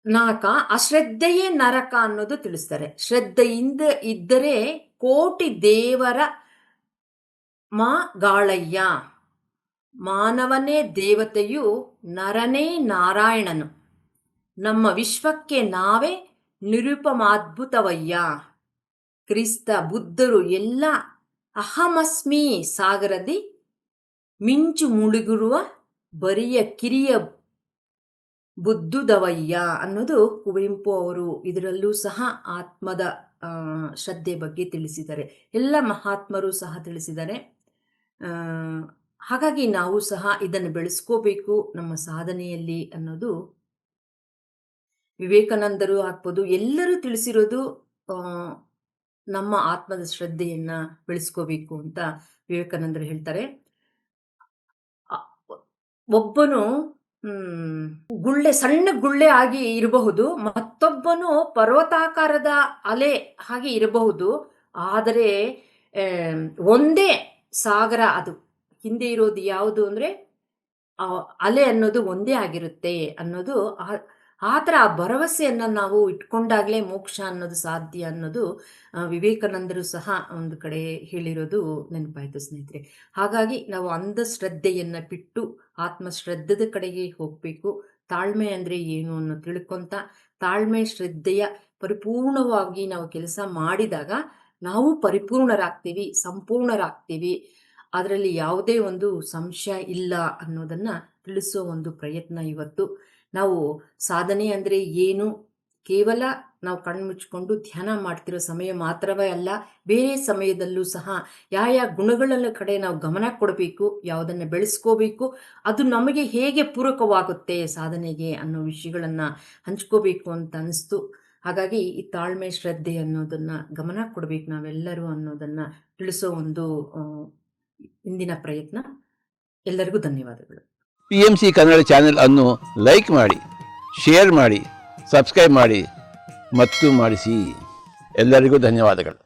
ನಾಕ, ಅಶ್ರದ್ಧೆಯೇ ನರಕ ಅನ್ನೋದು ತಿಳಿಸ್ತಾರೆ. ಶ್ರದ್ಧೆಯಿಂದ ಇದ್ದರೆ ಕೋಟಿ ದೇವರ ಗಾಳಯ್ಯ, ಮಾನವನೇ ದೇವತೆಯು ನರನೇ ನಾರಾಯಣನು, ನಮ್ಮ ವಿಶ್ವಕ್ಕೆ ನಾವೇ ನಿರುಪಮಾದ್ಭುತವಯ್ಯ, ಕ್ರಿಸ್ತ ಬುದ್ಧರು ಎಲ್ಲ ಅಹಮಸ್ಮಿ ಸಾಗರದಿ ಮಿಂಚು ಮುಳುಗಿರುವ ಬರಿಯ ಕಿರಿಯ ಬುದ್ಧುದವಯ್ಯ ಅನ್ನೋದು ಕುವೆಂಪು ಅವರು ಇದರಲ್ಲೂ ಸಹ ಆತ್ಮದ ಶ್ರದ್ಧೆ ಬಗ್ಗೆ ತಿಳಿಸಿದ್ದಾರೆ. ಎಲ್ಲ ಮಹಾತ್ಮರು ಸಹ ತಿಳಿಸಿದ್ದಾರೆ. ಹಾಗಾಗಿ ನಾವು ಸಹ ಇದನ್ನು ಬೆಳೆಸ್ಕೋಬೇಕು ನಮ್ಮ ಸಾಧನೆಯಲ್ಲಿ ಅನ್ನೋದು ವಿವೇಕಾನಂದರು ಆಗ್ಬೋದು, ಎಲ್ಲರೂ ತಿಳಿಸಿರೋದು ನಮ್ಮ ಆತ್ಮದ ಶ್ರದ್ಧೆಯನ್ನ ಬೆಳೆಸ್ಕೋಬೇಕು ಅಂತ ವಿವೇಕಾನಂದರು ಹೇಳ್ತಾರೆ. ಒಬ್ಬನು ಸಣ್ಣ ಗುಳ್ಳೆ ಆಗಿ ಇರಬಹುದು, ಮತ್ತೊಬ್ಬನು ಪರ್ವತಾಕಾರದ ಅಲೆ ಹಾಗೆ ಇರಬಹುದು. ಆದರೆ ಒಂದೇ ಸಾಗರ, ಅದು ಹಿಂದೆ ಇರೋದು ಯಾವುದು ಅಂದ್ರೆ ಅಲೆ ಅನ್ನೋದು ಒಂದೇ ಆಗಿರುತ್ತೆ ಅನ್ನೋದು ಆ ಥರ ಆ ಭರವಸೆಯನ್ನು ನಾವು ಇಟ್ಕೊಂಡಾಗಲೇ ಮೋಕ್ಷ ಅನ್ನೋದು ಸಾಧ್ಯ ಅನ್ನೋದು ವಿವೇಕಾನಂದರು ಸಹ ಒಂದು ಕಡೆ ಹೇಳಿರೋದು ನೆನಪಾಯಿತು ಸ್ನೇಹಿತರೆ. ಹಾಗಾಗಿ ನಾವು ಅಂಧಶ್ರದ್ಧೆಯನ್ನು ಬಿಟ್ಟು ಆತ್ಮಶ್ರದ್ಧೆದ ಕಡೆಗೆ ಹೋಗಬೇಕು. ತಾಳ್ಮೆ ಅಂದರೆ ಏನು ಅನ್ನೋ ತಿಳ್ಕೊಂತ ತಾಳ್ಮೆ ಶ್ರದ್ಧೆಯ ಪರಿಪೂರ್ಣವಾಗಿ ನಾವು ಕೆಲಸ ಮಾಡಿದಾಗ ನಾವು ಪರಿಪೂರ್ಣರಾಗ್ತೀವಿ, ಸಂಪೂರ್ಣರಾಗ್ತೀವಿ. ಅದರಲ್ಲಿ ಯಾವುದೇ ಒಂದು ಸಂಶಯ ಇಲ್ಲ ಅನ್ನೋದನ್ನು ತಿಳಿಸೋ ಒಂದು ಪ್ರಯತ್ನ ಇವತ್ತು. ನಾವು ಸಾಧನೆ ಅಂದರೆ ಏನು, ಕೇವಲ ನಾವು ಕಣ್ಮುಚ್ಕೊಂಡು ಧ್ಯಾನ ಮಾಡ್ತಿರೋ ಸಮಯ ಮಾತ್ರವೇ ಅಲ್ಲ, ಬೇರೆ ಸಮಯದಲ್ಲೂ ಸಹ ಯಾವ ಗುಣಗಳ ಕಡೆ ನಾವು ಗಮನ ಕೊಡಬೇಕು, ಯಾವುದನ್ನು ಬೆಳೆಸ್ಕೋಬೇಕು, ಅದು ನಮಗೆ ಹೇಗೆ ಪೂರಕವಾಗುತ್ತೆ ಸಾಧನೆಗೆ ಅನ್ನೋ ವಿಷಯಗಳನ್ನು ಹಂಚ್ಕೋಬೇಕು ಅಂತ ಅನಿಸ್ತು. ಹಾಗಾಗಿ ಈ ತಾಳ್ಮೆ ಶ್ರದ್ಧೆ ಅನ್ನೋದನ್ನು ಗಮನ ಕೊಡಬೇಕು ನಾವೆಲ್ಲರೂ ಅನ್ನೋದನ್ನು ತಿಳಿಸೋ ಒಂದು ಇಂದಿನ ಪ್ರಯತ್ನ. ಎಲ್ಲರಿಗೂ ಧನ್ಯವಾದಗಳು. PMC ಕನ್ನಡ ಚಾನೆಲ್ ಅನ್ನು ಲೈಕ್ ಮಾಡಿ, ಶೇರ್ ಮಾಡಿ, ಸಬ್ಸ್ಕ್ರೈಬ್ ಮಾಡಿ ಮತ್ತು ಮಾಡಿಸಿ. ಎಲ್ಲರಿಗೂ ಧನ್ಯವಾದಗಳು.